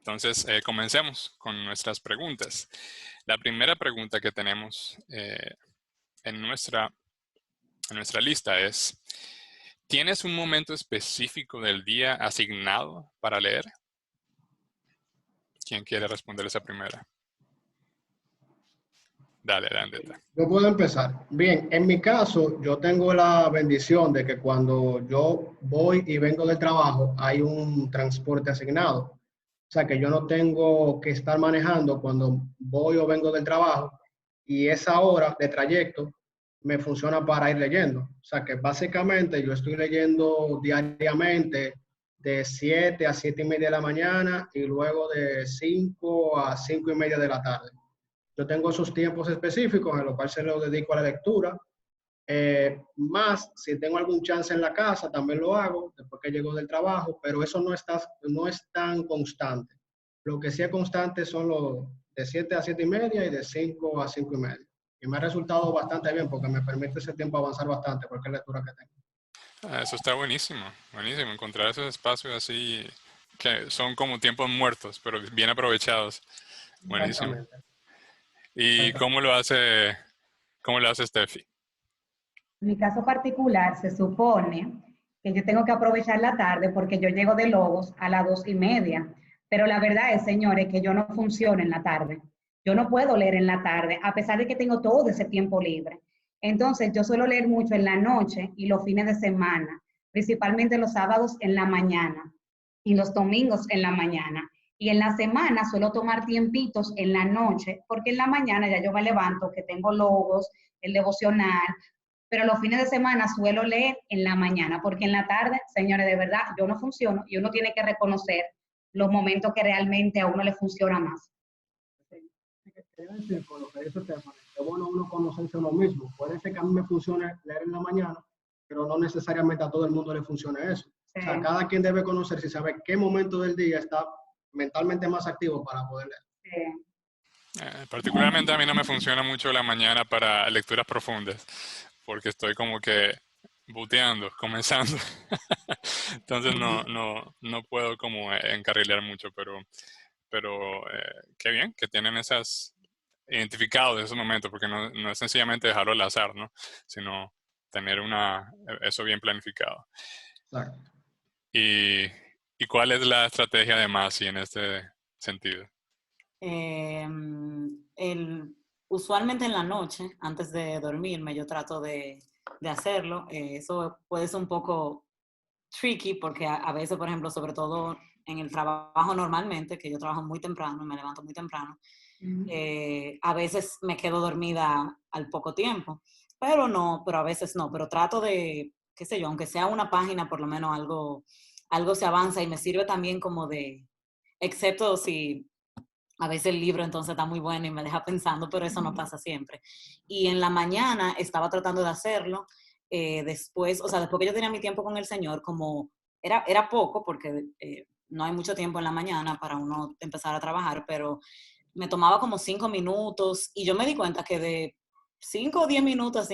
Entonces, comencemos con nuestras preguntas. La primera pregunta que tenemos en nuestra lista es, ¿tienes un momento específico del día asignado para leer? ¿Quién quiere responder esa primera? Dale, Andeta. Yo puedo empezar. Bien, en mi caso, yo tengo la bendición de que cuando yo voy y vengo del trabajo, hay un transporte asignado. O sea, que yo no tengo que estar manejando cuando voy o vengo del trabajo y esa hora de trayecto me funciona para ir leyendo. O sea, que básicamente yo estoy leyendo diariamente de 7 a 7 y media de la mañana y luego de 5 a 5 y media de la tarde. Yo tengo esos tiempos específicos en los cuales se los dedico a la lectura. Más, si tengo algún chance en la casa, también lo hago después que llego del trabajo, pero eso no es tan constante. Lo que sí es constante son los de 7 a 7 y media y de 5 a 5 y media. Y me ha resultado bastante bien porque me permite ese tiempo avanzar bastante, cualquier lectura que tengo. Eso está buenísimo, buenísimo. Encontrar esos espacios así que son como tiempos muertos, pero bien aprovechados. Buenísimo. Exactamente. ¿Y Exactamente. cómo lo hace Steffi? En mi caso particular, se supone que yo tengo que aprovechar la tarde porque yo llego de Lobos a las 2:30. Pero la verdad es, señores, que yo no funciono en la tarde. Yo no puedo leer en la tarde, a pesar de que tengo todo ese tiempo libre. Entonces, yo suelo leer mucho en la noche y los fines de semana, principalmente los sábados en la mañana y los domingos en la mañana. Y en la semana suelo tomar tiempitos en la noche, porque en la mañana ya yo me levanto, que tengo logos, el devocional, pero los fines de semana suelo leer en la mañana, porque en la tarde, señores, de verdad, yo no funciono y uno tiene que reconocer los momentos que realmente a uno le funciona más. Quería decir, con lo que dice Stephanie, es bueno uno conocerse a uno mismo. Puede ser que a mí me funcione leer en la mañana, pero no necesariamente a todo el mundo le funcione eso. Sí. O sea, cada quien debe conocerse y saber qué momento del día está mentalmente más activo para poder leer. Sí. Particularmente a mí no me funciona mucho la mañana para lecturas profundas, porque estoy como que buteando, comenzando. Entonces no puedo como encarrilar mucho, pero qué bien que tienen esas identificados esos momentos, porque no es sencillamente dejarlo al azar, ¿no? Sino tener eso bien planificado. Exacto. ¿Y cuál es la estrategia de Masi en este sentido? Usualmente en la noche, antes de dormirme, yo trato de hacerlo. Eso puede ser un poco tricky porque a veces, por ejemplo, sobre todo en el trabajo normalmente, que yo trabajo muy temprano, me levanto muy temprano, a veces me quedo dormida al poco tiempo, pero a veces no, pero trato de, qué sé yo, aunque sea una página, por lo menos algo se avanza y me sirve también como excepto si a veces el libro entonces está muy bueno y me deja pensando, pero eso no pasa siempre. Y en la mañana estaba tratando de hacerlo, después que yo tenía mi tiempo con el Señor, como era poco, porque no hay mucho tiempo en la mañana para uno empezar a trabajar, pero me tomaba como 5 minutos y yo me di cuenta que de 5 o 10 minutos,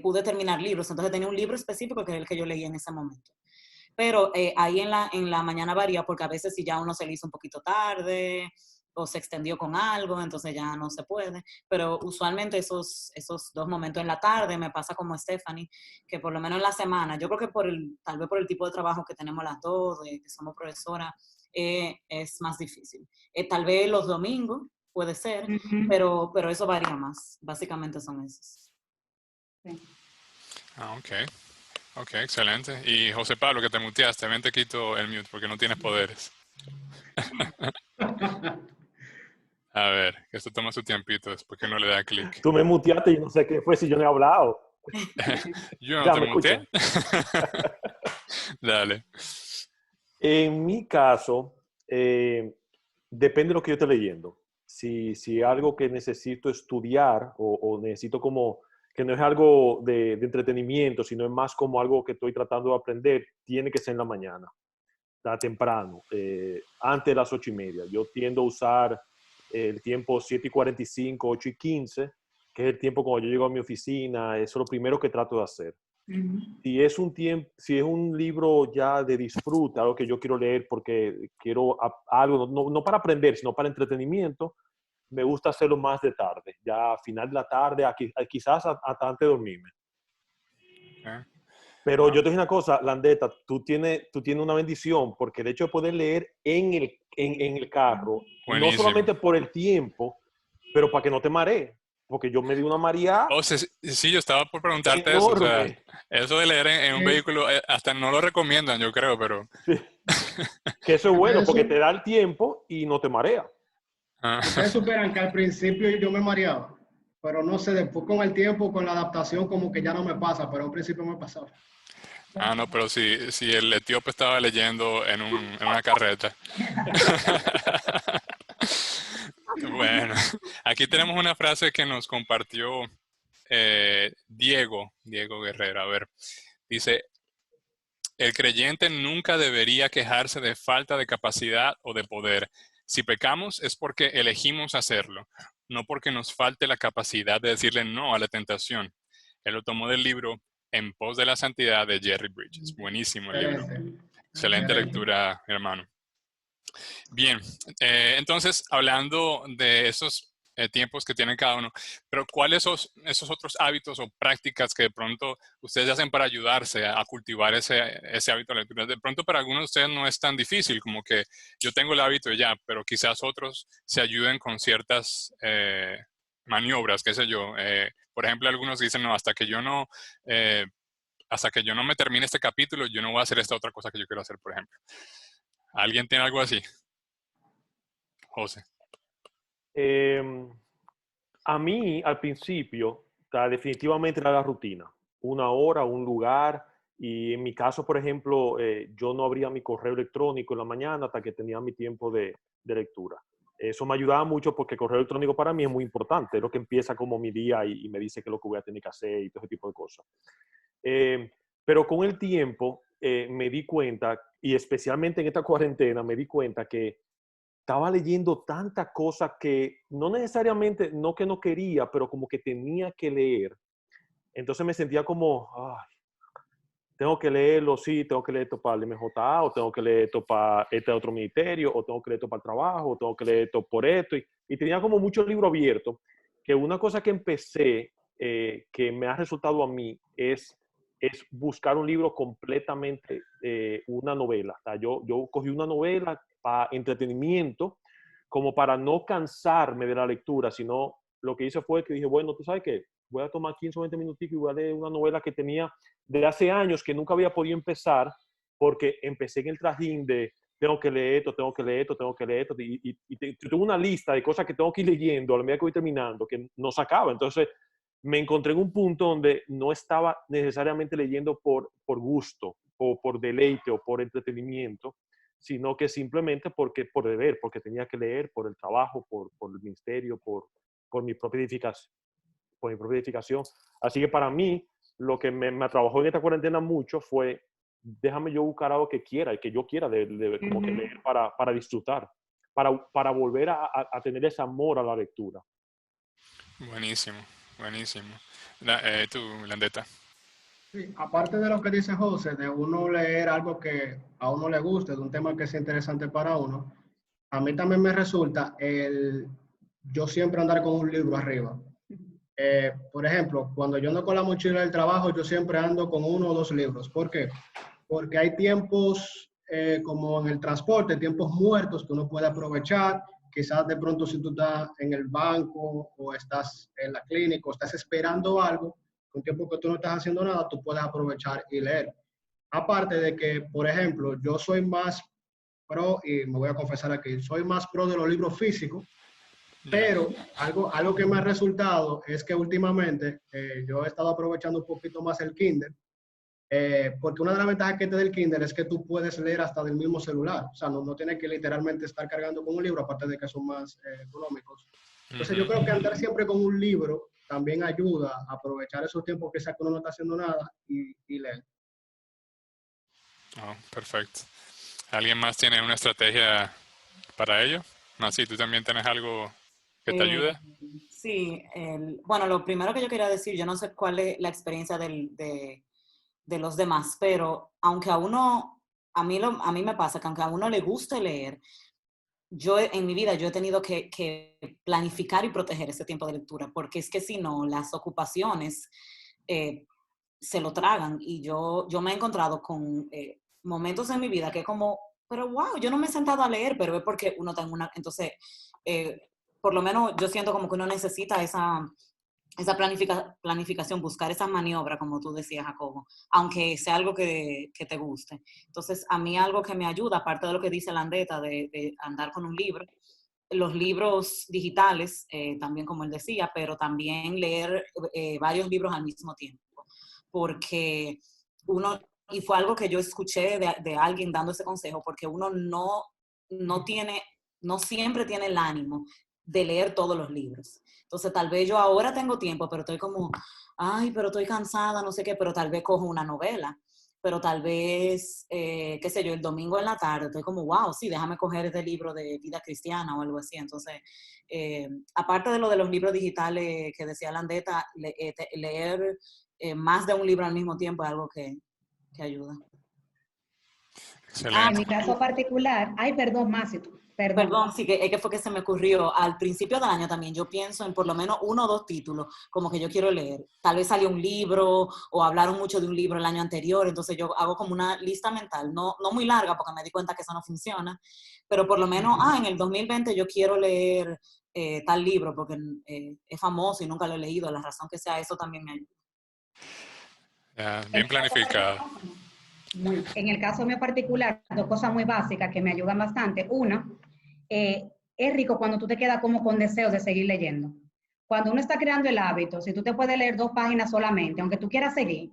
pude terminar libros. Entonces tenía un libro específico que es el que yo leí en ese momento. Pero ahí en la mañana varía porque a veces si ya uno se le hizo un poquito tarde o se extendió con algo, entonces ya no se puede. Pero usualmente esos 2 momentos en la tarde me pasa como Stephanie, que por lo menos en la semana, yo creo que tal vez por el tipo de trabajo que tenemos las dos, que somos profesoras, es más difícil. Tal vez los domingos puede ser, pero eso varía más. Básicamente son esos. Sí. Ok, excelente. Y José Pablo, que te muteaste, ven te quito el mute porque no tienes poderes. A ver, que esto toma su tiempito después que uno le da clic. Tú me muteaste y no sé qué fue si yo no he hablado. Yo no Ya, te ¿me muteé. escuchan? Dale. En mi caso, depende de lo que yo esté leyendo. Si algo que necesito estudiar o necesito como, que no es algo de entretenimiento, sino es más como algo que estoy tratando de aprender, tiene que ser en la mañana, está temprano, antes de las 8:30. Yo tiendo a usar el tiempo 7:45, 8:15, que es el tiempo cuando yo llego a mi oficina. Eso es lo primero que trato de hacer. Si es si es un libro ya de disfrute, algo que yo quiero leer porque quiero algo, no para aprender, sino para entretenimiento, me gusta hacerlo más de tarde, ya a final de la tarde, quizás hasta antes de dormirme. ¿Eh? Pero yo te digo una cosa, Landeta, tú tienes una bendición porque el hecho de poder leer en el carro, no Buenísimo. solamente por el tiempo, pero para que no te marees, porque yo me di una mareada O sea, sí, yo estaba por preguntarte eso, o sea, enorme. eso de leer en un vehículo, hasta no lo recomiendan, yo creo, pero... Sí. Que eso es bueno porque Eso, te da el tiempo y no te marea. Ah, ustedes superan que al principio yo me mareaba, pero no sé, después con el tiempo, con la adaptación, como que ya no me pasa, pero al principio me pasaba. no, pero si el etíope estaba leyendo en una carreta. Bueno, aquí tenemos una frase que nos compartió Diego Guerrero. A ver, dice, el creyente nunca debería quejarse de falta de capacidad o de poder. Si pecamos es porque elegimos hacerlo, no porque nos falte la capacidad de decirle no a la tentación. Él lo tomó del libro En pos de la santidad de Jerry Bridges. Buenísimo el libro. Excelente, Excelente excelente. lectura, hermano. Bien, entonces, hablando de esos tiempos que tienen cada uno, pero ¿cuáles son esos otros hábitos o prácticas que de pronto ustedes hacen para ayudarse a cultivar ese hábito de lectura? De pronto para algunos de ustedes no es tan difícil, como que yo tengo el hábito ya, pero quizás otros se ayuden con ciertas maniobras, qué sé yo. Por ejemplo, algunos dicen, no, hasta que yo no me termine este capítulo, yo no voy a hacer esta otra cosa que yo quiero hacer, por ejemplo. ¿Alguien tiene algo así? José. Eh, a mí, al principio, definitivamente era la rutina. Una hora, un lugar. Y en mi caso, por ejemplo, yo no abría mi correo electrónico en la mañana hasta que tenía mi tiempo de lectura. Eso me ayudaba mucho porque el correo electrónico para mí es muy importante. Es lo que empieza como mi día y me dice qué es lo que voy a tener que hacer y todo ese tipo de cosas. Pero con el tiempo me di cuenta, y especialmente en esta cuarentena, me di cuenta que estaba leyendo tantas cosas que no necesariamente, no que no quería, pero como que tenía que leer. Entonces me sentía como, ay, tengo que leerlo, sí, tengo que leer esto para el MJA, o tengo que leer esto para este otro ministerio, o tengo que leer esto para el trabajo, o tengo que leer esto por esto. Y tenía como muchos libros abiertos, que una cosa que empecé, que me ha resultado a mí, es buscar un libro completamente, una novela. O sea, yo cogí una novela para entretenimiento, como para no cansarme de la lectura, sino lo que hice fue que dije, bueno, ¿tú sabes qué? Voy a tomar 15 o 20 minutitos y voy a leer una novela que tenía de hace años que nunca había podido empezar porque empecé en el trajín de tengo que leer esto, tengo que leer esto, tengo que leer esto y tengo una lista de cosas que tengo que ir leyendo a la medida que voy terminando que no se acaba. Entonces me encontré en un punto donde no estaba necesariamente leyendo por gusto o por deleite o por entretenimiento, sino que simplemente por deber, porque tenía que leer, por el trabajo, por el ministerio, por mi propia edificación, por mi propia edificación. Así que para mí, lo que me trabajó en esta cuarentena mucho fue, déjame yo buscar algo que quiera y que yo quiera como que leer para disfrutar, para volver a tener ese amor a la lectura. Buenísimo, buenísimo. Tú, Landeta. Sí, aparte de lo que dice José, de uno leer algo que a uno le guste, de un tema que sea interesante para uno, a mí también me resulta yo siempre andar con un libro arriba. Por ejemplo, cuando yo ando con la mochila del trabajo, yo siempre ando con uno o dos libros. ¿Por qué? Porque hay tiempos como en el transporte, tiempos muertos que uno puede aprovechar. Quizás de pronto si tú estás en el banco o estás en la clínica o estás esperando algo, un tiempo que tú no estás haciendo nada, tú puedes aprovechar y leer. Aparte de que, por ejemplo, yo soy más pro, y me voy a confesar aquí, soy más pro de los libros físicos, Ya. pero algo que me ha resultado es que últimamente yo he estado aprovechando un poquito más el Kindle, porque una de las ventajas que te da el Kindle es que tú puedes leer hasta del mismo celular. O sea, no tienes que literalmente estar cargando con un libro, aparte de que son más económicos. Entonces yo creo que andar siempre con un libro también ayuda a aprovechar esos tiempos que sea que uno no está haciendo nada y leer. Oh, perfecto. ¿Alguien más tiene una estrategia para ello? Masi, ¿tú también tienes algo que te Eh, ayude? sí, bueno, lo primero que yo quería decir, yo no sé cuál es la experiencia de los demás, pero aunque a mí me pasa que aunque a uno le guste leer, yo en mi vida yo he tenido que planificar y proteger ese tiempo de lectura, porque es que si no, las ocupaciones se lo tragan y yo me he encontrado con momentos en mi vida que como, pero wow, yo no me he sentado a leer, pero es porque uno está en una, entonces, por lo menos yo siento como que uno necesita esa planificación, buscar esa maniobra, como tú decías, Jacobo, aunque sea algo que te guste. Entonces, a mí algo que me ayuda, aparte de lo que dice Landeta, de andar con un libro, los libros digitales, también como él decía, pero también leer varios libros al mismo tiempo, porque uno, y fue algo que yo escuché de alguien dando ese consejo, porque uno no siempre tiene el ánimo de leer todos los libros. Entonces, tal vez yo ahora tengo tiempo, pero estoy como, ay, pero estoy cansada, no sé qué, pero tal vez cojo una novela. Pero tal vez, qué sé yo, el domingo en la tarde estoy como, wow, sí, déjame coger este libro de vida cristiana o algo así. Entonces, aparte de lo de los libros digitales que decía Landeta, leer más de un libro al mismo tiempo es algo que ayuda. En Excelente. mi caso particular, ay, perdón, Másito, perdón. Perdón, sí, que es que fue que se me ocurrió al principio del año también. Yo pienso en por lo menos 1 o 2 títulos como que yo quiero leer. Tal vez salió un libro o hablaron mucho de un libro el año anterior, entonces yo hago como una lista mental, no muy larga porque me di cuenta que eso no funciona, pero por lo menos, en el 2020 yo quiero leer tal libro porque es famoso y nunca lo he leído, la razón que sea, eso también me ayuda. Ya, En bien mi caso planificado. En el caso mío particular, dos cosas muy básicas que me ayudan bastante. Una, es rico cuando tú te quedas como con deseos de seguir leyendo. Cuando uno está creando el hábito, si tú te puedes leer 2 páginas solamente, aunque tú quieras seguir,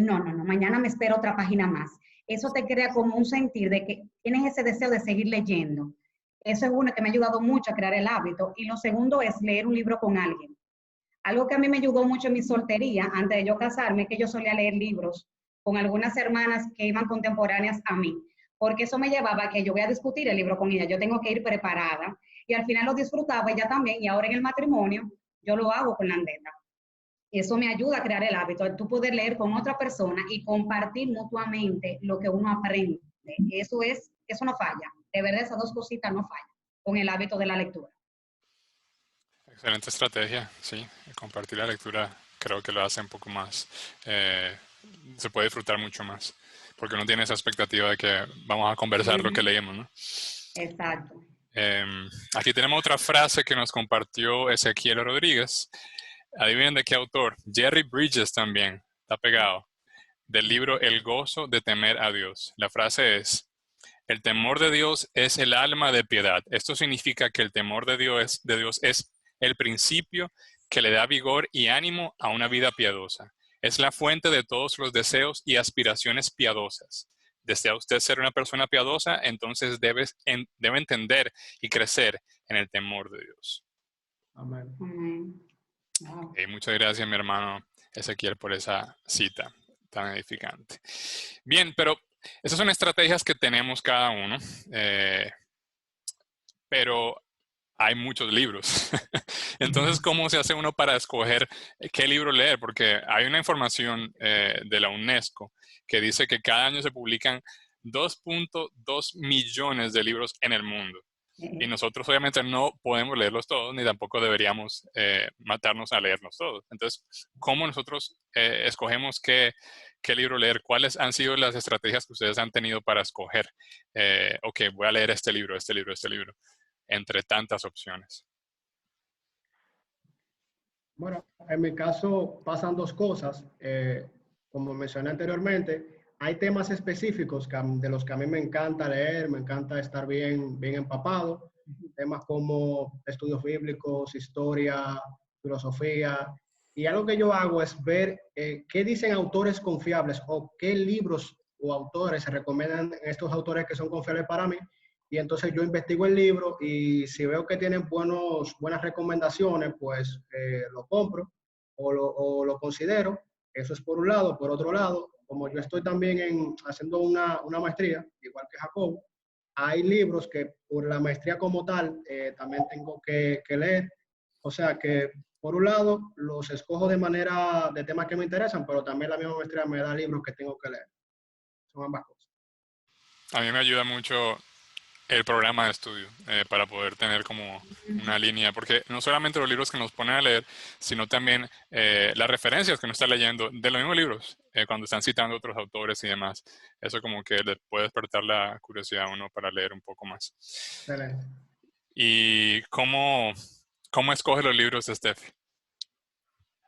no, mañana me espero otra página más. Eso te crea como un sentir de que tienes ese deseo de seguir leyendo. Eso es uno que me ha ayudado mucho a crear el hábito. Y lo segundo es leer un libro con alguien. Algo que a mí me ayudó mucho en mi soltería, antes de yo casarme, es que yo solía leer libros con algunas hermanas que iban contemporáneas a mí, porque eso me llevaba a que yo voy a discutir el libro con ella, yo tengo que ir preparada, y al final lo disfrutaba ella también, y ahora en el matrimonio yo lo hago con Landeta. Y eso me ayuda a crear el hábito de tú poder leer con otra persona y compartir mutuamente lo que uno aprende. Eso no falla. De verdad, esas dos cositas no fallan con el hábito de la lectura. Excelente estrategia, sí. Compartir la lectura creo que lo hace un poco más, eh, se puede disfrutar mucho más, porque uno tiene esa expectativa de que vamos a conversar lo que leemos, ¿no? Exacto. Aquí tenemos otra frase que nos compartió Ezequiel Rodríguez. Adivinen de qué autor. Jerry Bridges también, está pegado, del libro El gozo de temer a Dios. La frase es: el temor de Dios es el alma de piedad. Esto significa que el temor de Dios es el principio que le da vigor y ánimo a una vida piadosa. Es la fuente de todos los deseos y aspiraciones piadosas. ¿Desea usted ser una persona piadosa? Entonces debe entender y crecer en el temor de Dios. Amén. Wow. Muchas gracias, mi hermano Ezequiel, por esa cita tan edificante. Bien, pero esas son estrategias que tenemos cada uno, pero hay muchos libros. Entonces, ¿cómo se hace uno para escoger qué libro leer? Porque hay una información de la UNESCO que dice que cada año se publican 2.2 millones de libros en el mundo. Y nosotros obviamente no podemos leerlos todos, ni tampoco deberíamos matarnos a leerlos todos. Entonces, ¿cómo nosotros escogemos qué libro leer? ¿Cuáles han sido las estrategias que ustedes han tenido para escoger? Ok, voy a leer este libro, entre tantas opciones. Bueno, en mi caso pasan dos cosas. Como mencioné anteriormente, hay temas específicos de los que a mí me encanta leer, me encanta estar bien empapado. Temas como estudios bíblicos, historia, filosofía. Y algo que yo hago es ver qué dicen autores confiables o qué libros o autores se recomiendan estos autores que son confiables para mí. Y entonces yo investigo el libro y si veo que tienen buenas recomendaciones, pues lo compro o lo considero. Eso es por un lado. Por otro lado, como yo estoy también haciendo una maestría, igual que Jacobo, hay libros que por la maestría como tal también tengo que leer. O sea que por un lado, los escojo de temas que me interesan, pero también la misma maestría me da libros que tengo que leer. Son ambas cosas. A mí me ayuda mucho el programa de estudio para poder tener como una línea, porque no solamente los libros que nos ponen a leer, sino también las referencias que uno está leyendo de los mismos libros, cuando están citando otros autores y demás. Eso como que le puede despertar la curiosidad a uno para leer un poco más. Excelente. ¿Y cómo escoge los libros, Steph?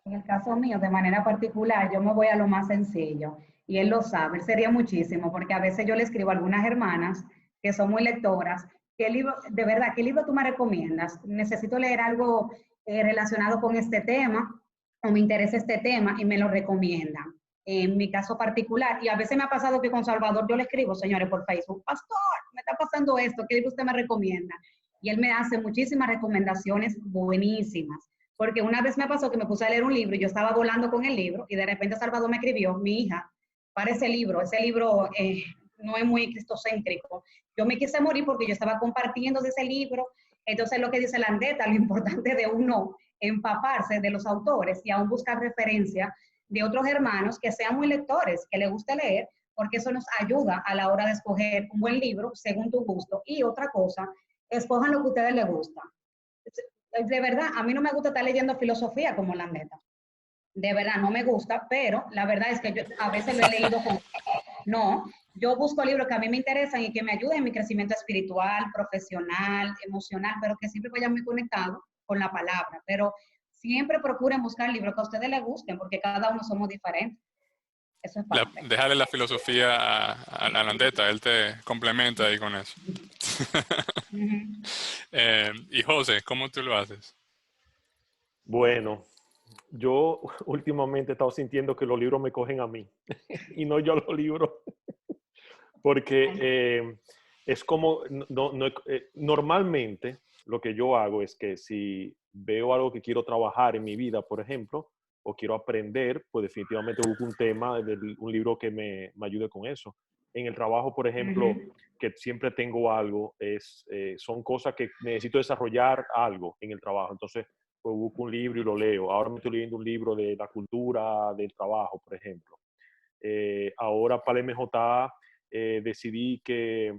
En el caso mío, de manera particular, yo me voy a lo más sencillo y él lo sabe, él sería muchísimo, porque a veces yo le escribo a algunas hermanas que son muy lectoras, ¿qué libro, de verdad, qué libro tú me recomiendas? Necesito leer algo relacionado con este tema o me interesa este tema y me lo recomiendan. En mi caso particular, y a veces me ha pasado que con Salvador yo le escribo, señores, por Facebook, pastor, me está pasando esto, ¿qué libro usted me recomienda? Y él me hace muchísimas recomendaciones buenísimas. Porque una vez me pasó que me puse a leer un libro y yo estaba volando con el libro y de repente Salvador me escribió, mi hija, para ese libro no es muy cristocéntrico. Yo me quise morir porque yo estaba compartiendo de ese libro. Entonces lo que dice Landeta, lo importante de uno empaparse de los autores y aún buscar referencia de otros hermanos que sean muy lectores, que les guste leer, porque eso nos ayuda a la hora de escoger un buen libro según tu gusto. Y otra cosa, escojan lo que a ustedes les gusta. De verdad, a mí no me gusta estar leyendo filosofía como la neta. De verdad, no me gusta, pero la verdad es que yo a veces lo he leído con... No, yo busco libros que a mí me interesan y que me ayuden en mi crecimiento espiritual, profesional, emocional, pero que siempre vayan muy conectados con la palabra. Pero siempre procuren buscar libros que a ustedes les gusten, porque cada uno somos diferentes. Eso es parte. Déjale la filosofía a Landeta, él te complementa ahí con eso. Y José, ¿cómo tú lo haces? Bueno, yo últimamente he estado sintiendo que los libros me cogen a mí y no yo a los libros, porque es como, normalmente lo que yo hago es que si veo algo que quiero trabajar en mi vida, por ejemplo, o quiero aprender, pues definitivamente busco un tema, un libro que me ayude con eso. En el trabajo, por ejemplo, que siempre tengo algo, son cosas que necesito desarrollar algo en el trabajo. Entonces, pues busco un libro y lo leo. Ahora me estoy leyendo un libro de la cultura del trabajo, por ejemplo. Ahora para el MJ decidí que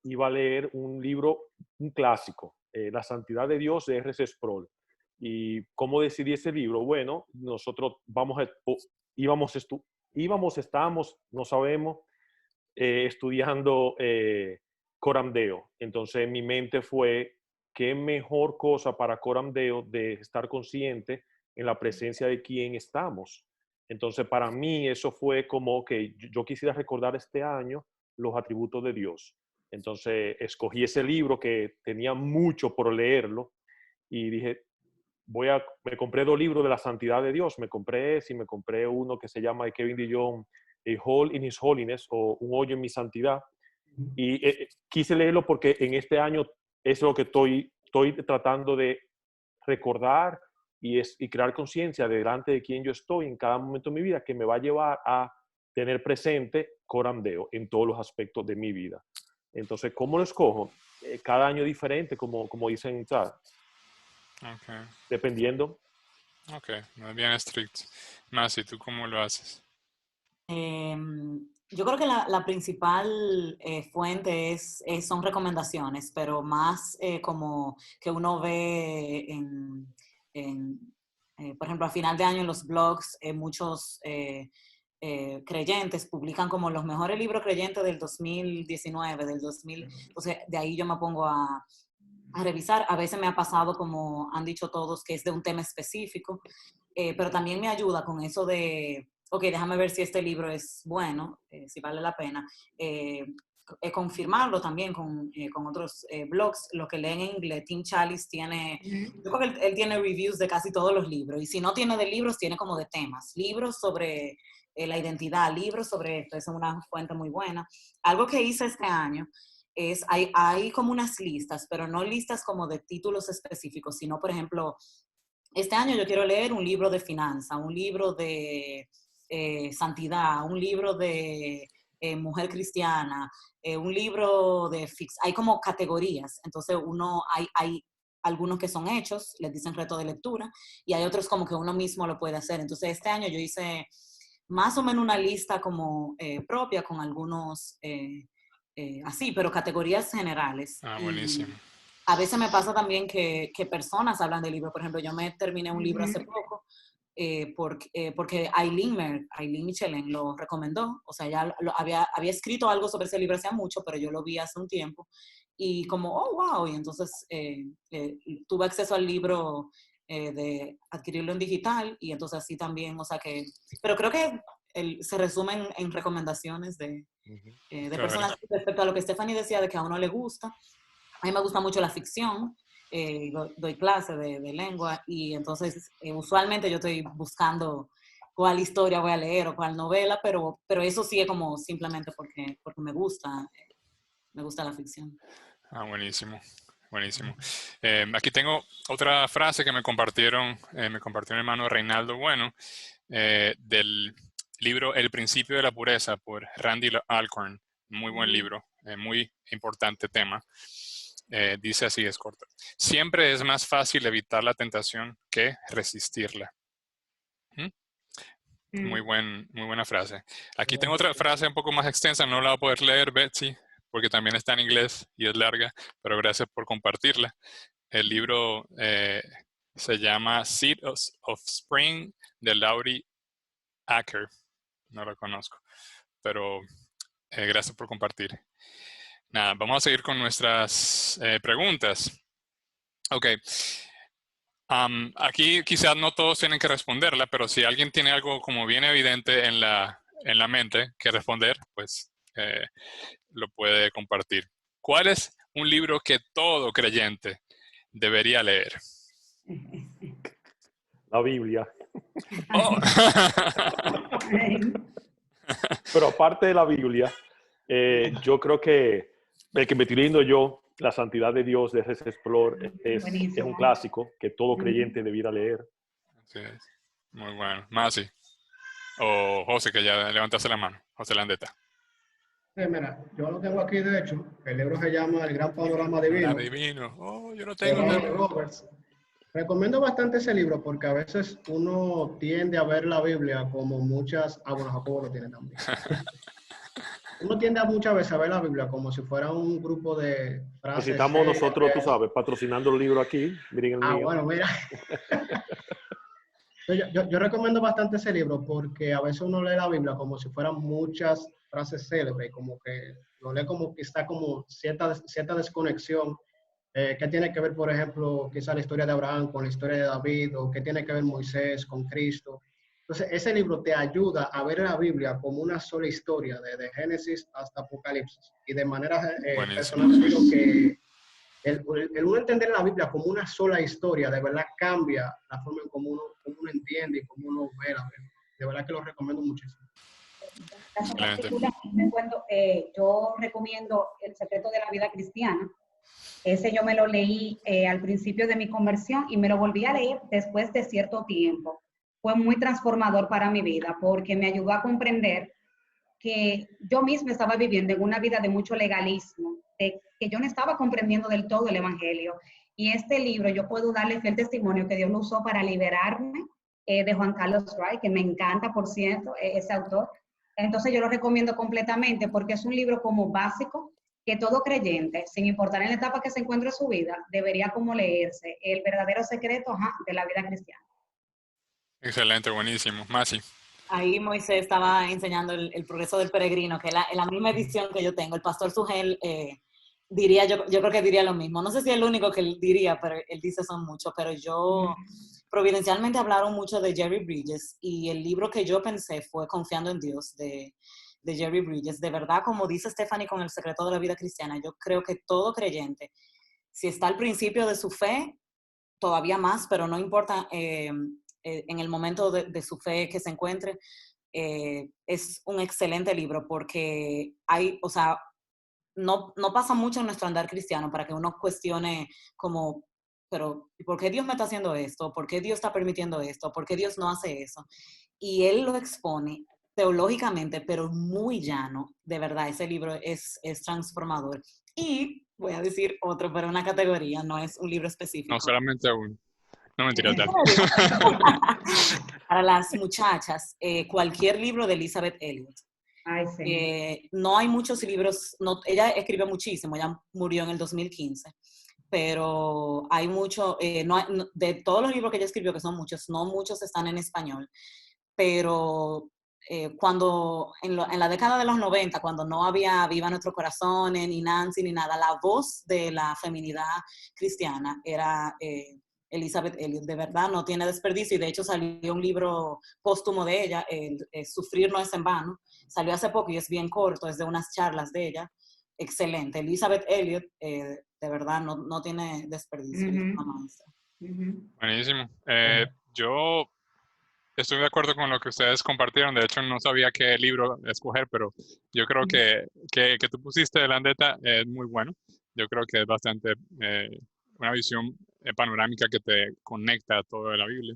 iba a leer un libro, un clásico, La Santidad de Dios de R.C. Sproul. ¿Y cómo decidí ese libro? Bueno, nosotros estábamos, no sabemos, estudiando Coram Deo. Entonces mi mente fue, qué mejor cosa para Coram Deo de estar consciente en la presencia de quien estamos. Entonces para mí eso fue como que yo quisiera recordar este año los atributos de Dios. Entonces escogí ese libro que tenía mucho por leerlo y dije, me compré 2 libros de la santidad de Dios. Me compré uno que se llama de Kevin DeYoung, A Hole in His Holiness, o Un hoyo en mi santidad. Y quise leerlo porque en este año es lo que estoy tratando de recordar y crear conciencia delante de quien yo estoy en cada momento de mi vida, que me va a llevar a tener presente Coram Deo en todos los aspectos de mi vida. Entonces, ¿cómo lo escojo? Cada año diferente, como dicen, ¿sabes? Okay. Dependiendo. Ok, no es bien estricto. Masi, ¿tú cómo lo haces? Yo creo que la principal fuente son recomendaciones, pero más como que uno ve por ejemplo, a final de año en los blogs, muchos creyentes publican como los mejores libros creyentes del 2019, del 2000. Entonces, de ahí yo me pongo a revisar. A veces me ha pasado, como han dicho todos, que es de un tema específico, pero también me ayuda con eso de, ok, déjame ver si este libro es bueno, si vale la pena. Confirmarlo también con otros blogs, lo que leen en inglés. Tim Challies tiene, yo creo que él tiene reviews de casi todos los libros, y si no tiene de libros, tiene como de temas, libros sobre la identidad, libros sobre esto, es una fuente muy buena. Algo que hice este año es, hay como unas listas, pero no listas como de títulos específicos, sino, por ejemplo, este año yo quiero leer un libro de finanza, un libro de santidad, un libro de mujer cristiana, un libro de hay como categorías. Entonces hay algunos que son hechos, les dicen reto de lectura, y hay otros como que uno mismo lo puede hacer. Entonces, este año yo hice más o menos una lista como propia con algunos así, pero categorías generales. Ah, Y buenísimo. a veces me pasa también que personas hablan del libro. Por ejemplo, yo me terminé un libro hace Ujú. poco porque Aileen Michelin lo recomendó. O sea, ya había escrito algo sobre ese libro hace mucho, pero yo lo vi hace un tiempo. Y como, oh, wow. Y entonces tuve acceso al libro de adquirirlo en digital. Y entonces así también, o sea que... Pero creo que se resumen en recomendaciones de Chévere. personas respecto a lo que Stephanie decía de que a uno le gusta. A mí me gusta mucho la ficción, doy clase de lengua y entonces usualmente yo estoy buscando cuál historia voy a leer o cuál novela, pero eso sí es como simplemente porque me gusta la ficción. Ah, buenísimo. Buenísimo. Aquí tengo otra frase que me compartió mi hermano Reinaldo Bueno, del libro El principio de la pureza por Randy Alcorn. Muy buen libro, muy importante tema. Dice así, es corto. Siempre es más fácil evitar la tentación que resistirla. ¿Mm? Muy buena frase. Aquí tengo otra frase un poco más extensa, no la voy a poder leer, Betsy, porque también está en inglés y es larga, pero gracias por compartirla. El libro se llama Seed of Spring de Laurie Acker. No lo conozco, pero gracias por compartir. Nada, vamos a seguir con nuestras preguntas. Ok. Aquí quizás no todos tienen que responderla, pero si alguien tiene algo como bien evidente en la mente que responder, pues lo puede compartir. ¿Cuál es un libro que todo creyente debería leer? La Biblia. Oh. Pero aparte de la Biblia, yo creo que el que me estoy leyendo yo, La Santidad de Dios de R.C. Sproul, es un Buenísimo. clásico que todo creyente debiera leer. Así es. Muy bueno. Masi. O José, que ya levantaste la mano. José Landeta. Sí, mira, yo lo tengo aquí, de hecho. El libro se llama El Gran Panorama Hola, Divino, divino. Oh, yo no de tengo Oral también. Roberts. Recomiendo bastante ese libro porque a veces uno tiende a ver la Biblia como muchas... Ah, bueno, Jacobo lo tiene también. Uno tiende a muchas veces a ver la Biblia como si fuera un grupo de Pues si frases estamos nosotros, tú célebres. sabes, patrocinando el libro aquí, miren el Ah, mío. bueno, mira. Yo recomiendo bastante ese libro porque a veces uno lee la Biblia como si fueran muchas frases célebres, como que lo lee como que está como cierta desconexión. ¿Qué tiene que ver, por ejemplo, quizá la historia de Abraham con la historia de David? ¿O qué tiene que ver Moisés con Cristo? Entonces, ese libro te ayuda a ver la Biblia como una sola historia, desde Génesis hasta Apocalipsis. Y de manera Buenísimo. personal, digo que el uno entender la Biblia como una sola historia, de verdad cambia la forma en cómo uno entiende y cómo uno ve la Biblia. De verdad que lo recomiendo muchísimo. En mi caso Excelente. particular, yo recomiendo El secreto de la vida cristiana. Ese yo me lo leí al principio de mi conversión y me lo volví a leer después de cierto tiempo. Fue muy transformador para mi vida porque me ayudó a comprender que yo misma estaba viviendo en una vida de mucho legalismo, de que yo no estaba comprendiendo del todo el Evangelio. Y este libro yo puedo darle fiel testimonio que Dios lo usó para liberarme de Juan Carlos Wright, que me encanta, por cierto, ese autor. Entonces yo lo recomiendo completamente porque es un libro como básico que todo creyente, sin importar en la etapa que se encuentre en su vida, debería como leerse el verdadero secreto de la vida cristiana. Excelente, buenísimo. Masi. Ahí Moisés estaba enseñando el progreso del peregrino, que es la misma edición que yo tengo. El pastor Sugel diría, yo creo que diría lo mismo. No sé si es el único que él diría, pero él dice son muchos. Pero yo, providencialmente hablaron mucho de Jerry Bridges y el libro que yo pensé fue Confiando en Dios de Jerry Bridges. De verdad, como dice Stephanie con El secreto de la vida cristiana, yo creo que todo creyente, si está al principio de su fe, todavía más, pero no importa en el momento de su fe que se encuentre, es un excelente libro porque hay, o sea, no pasa mucho en nuestro andar cristiano para que uno cuestione como, pero ¿por qué Dios me está haciendo esto? ¿Por qué Dios está permitiendo esto? ¿Por qué Dios no hace eso? Y él lo expone teológicamente, pero muy llano. De verdad, ese libro es transformador. Y voy a decir otro, pero una categoría, no es un libro específico. No, solamente uno. No, mentira, ¿En dale. serio? Para las muchachas, cualquier libro de Elizabeth Elliot. Ay, sí. No hay muchos libros, ella escribe muchísimo, ella murió en el 2015, pero hay mucho, de todos los libros que ella escribió, que son muchos, no muchos están en español, pero cuando en la década de los 90, cuando no había Viva Nuestros Corazones, ni Nancy, ni nada, la voz de la feminidad cristiana era Elizabeth Elliot. De verdad, no tiene desperdicio, y de hecho salió un libro póstumo de ella, Sufrir no es en vano. Salió hace poco y es bien corto, es de unas charlas de ella. Excelente. Elizabeth Elliot, de verdad, no tiene desperdicio. Es una maestra. Buenísimo. Yo estoy de acuerdo con lo que ustedes compartieron. De hecho, no sabía qué libro escoger, pero yo creo que tú pusiste de Landeta es muy bueno. Yo creo que es bastante una visión panorámica que te conecta a todo de la Biblia.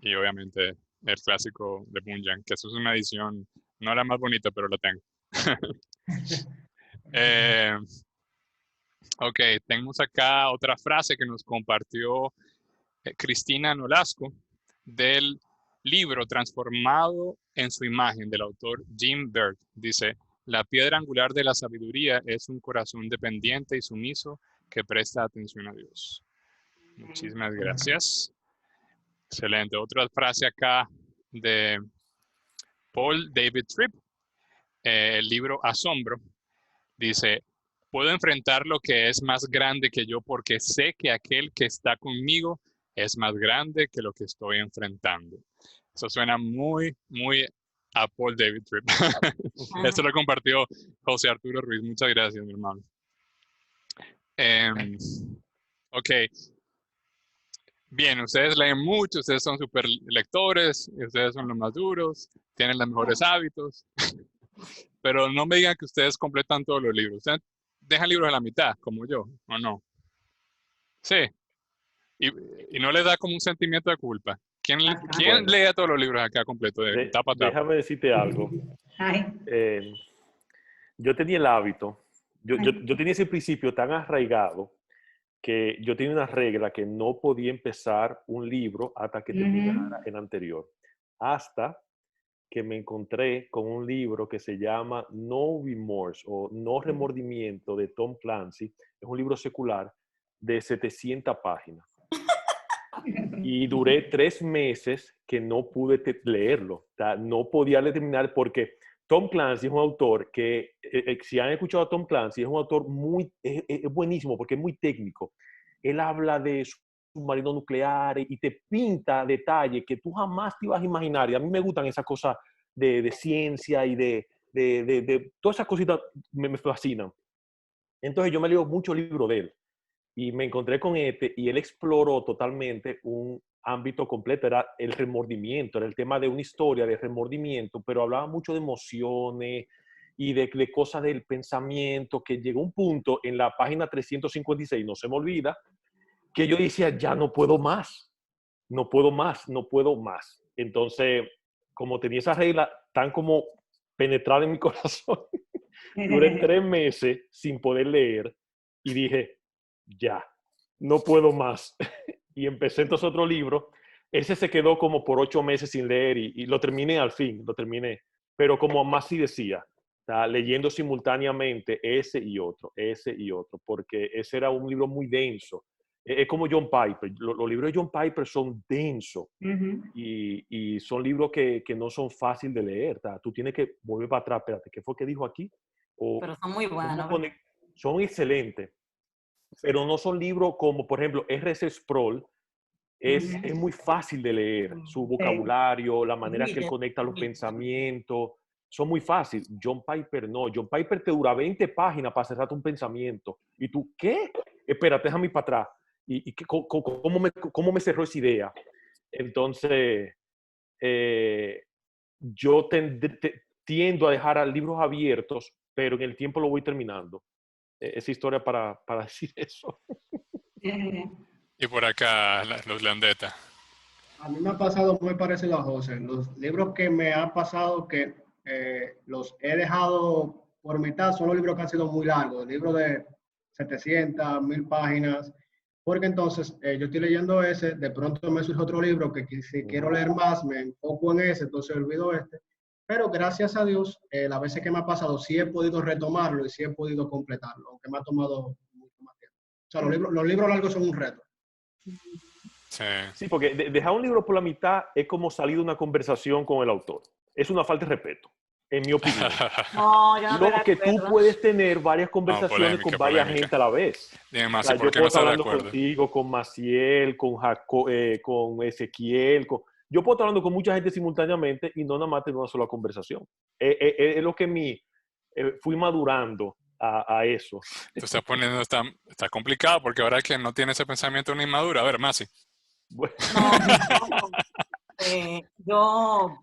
Y obviamente el clásico de Bunyan, que eso es una edición, no la más bonita, pero la tengo. Ok, tenemos acá otra frase que nos compartió Cristina Nolasco del libro Transformado en su imagen del autor Jim Berg. Dice, la piedra angular de la sabiduría es un corazón dependiente y sumiso que presta atención a Dios. Muchísimas gracias. Excelente. Otra frase acá de Paul David Tripp, el libro Asombro. Dice, puedo enfrentar lo que es más grande que yo porque sé que aquel que está conmigo es más grande que lo que estoy enfrentando. Eso suena muy, muy a Paul David Tripp. Esto lo compartió José Arturo Ruiz. Muchas gracias, mi hermano. Ok. Bien, ustedes leen mucho, ustedes son súper lectores, ustedes son los más duros, tienen los mejores hábitos, pero no me digan que ustedes completan todos los libros. Ustedes dejan libros a la mitad, como yo, ¿o no? Sí. Y no les da como un sentimiento de culpa. ¿Quién Bueno, lee todos los libros acá completo, de tapa a tapa? déjame decirte algo. Ay. Yo tenía el hábito, yo tenía ese principio tan arraigado que yo tenía una regla que no podía empezar un libro hasta que terminara el anterior. Hasta que me encontré con un libro que se llama No Remorse o No Remordimiento de Tom Clancy. Es un libro secular de 700 páginas. Y duré 3 meses que no pude leerlo. O sea, no podía terminar porque Tom Clancy es un autor que, si han escuchado a Tom Clancy, es un autor es buenísimo porque es muy técnico. Él habla de submarinos nucleares y te pinta detalles que tú jamás te ibas a imaginar. Y a mí me gustan esas cosas de ciencia y de todas esas cositas me fascinan. Entonces yo me leo mucho libro de él. Y me encontré con y él exploró totalmente un ámbito completo, era el remordimiento, era el tema de una historia de remordimiento, pero hablaba mucho de emociones y de cosas del pensamiento, que llegó un punto en la página 356, no se me olvida, que yo decía, ya no puedo más, no puedo más, no puedo más. Entonces, como tenía esa regla tan como penetrada en mi corazón, duré 3 meses sin poder leer y dije, ya, no puedo más. Y empecé entonces otro libro. Ese se quedó como por 8 meses sin leer y lo terminé al fin, lo terminé. Pero como Masi decía, leyendo simultáneamente ese y otro, porque ese era un libro muy denso. Es como John Piper. Los libros de John Piper son densos y son libros que no son fáciles de leer. Tú tienes que volver para atrás. Espérate, ¿qué fue que dijo aquí? Pero son muy buenos. Son excelentes, pero no son libros como, por ejemplo, R.C. Sproul. Es muy fácil de leer. Su vocabulario, la manera que él conecta los pensamientos, son muy fáciles. John Piper no. John Piper te dura 20 páginas para cerrarte un pensamiento. ¿Y tú qué? Espérate, déjame ir para atrás. ¿Y cómo me cerró esa idea? Entonces, yo tiendo a dejar a libros abiertos, pero en el tiempo lo voy terminando. Esa historia para decir eso. Y por acá, los Landeta. A mí me ha pasado muy parecido a José. Los libros que me han pasado que los he dejado por mitad. Son los libros que han sido muy largos, libros de 700, 1000 páginas, porque entonces yo estoy leyendo ese, de pronto me surge otro libro que si quiero leer más, me enfoco en ese, entonces olvido este. Pero gracias a Dios, las veces que me ha pasado, sí he podido retomarlo y sí he podido completarlo, aunque me ha tomado mucho más tiempo. O sea, los libros largos son un reto. Sí. Sí, porque dejar un libro por la mitad es como salir de una conversación con el autor. Es una falta de respeto, en mi opinión. No, yo no estoy de Lo que tú acuerdo. puedes tener varias conversaciones polémica, con varias polémica. gente a la vez. Dime, O Masi, sea, ¿por yo qué puedo no estar estás de hablando acuerdo? contigo, con Maciel, con Ezequiel. Yo puedo estar hablando con mucha gente simultáneamente y no nada más tener una sola conversación. Es lo que fui madurando a eso. Te estás poniendo, está complicado porque ahora que no tiene ese pensamiento ni inmaduro. A ver, Masi. Bueno, No, yo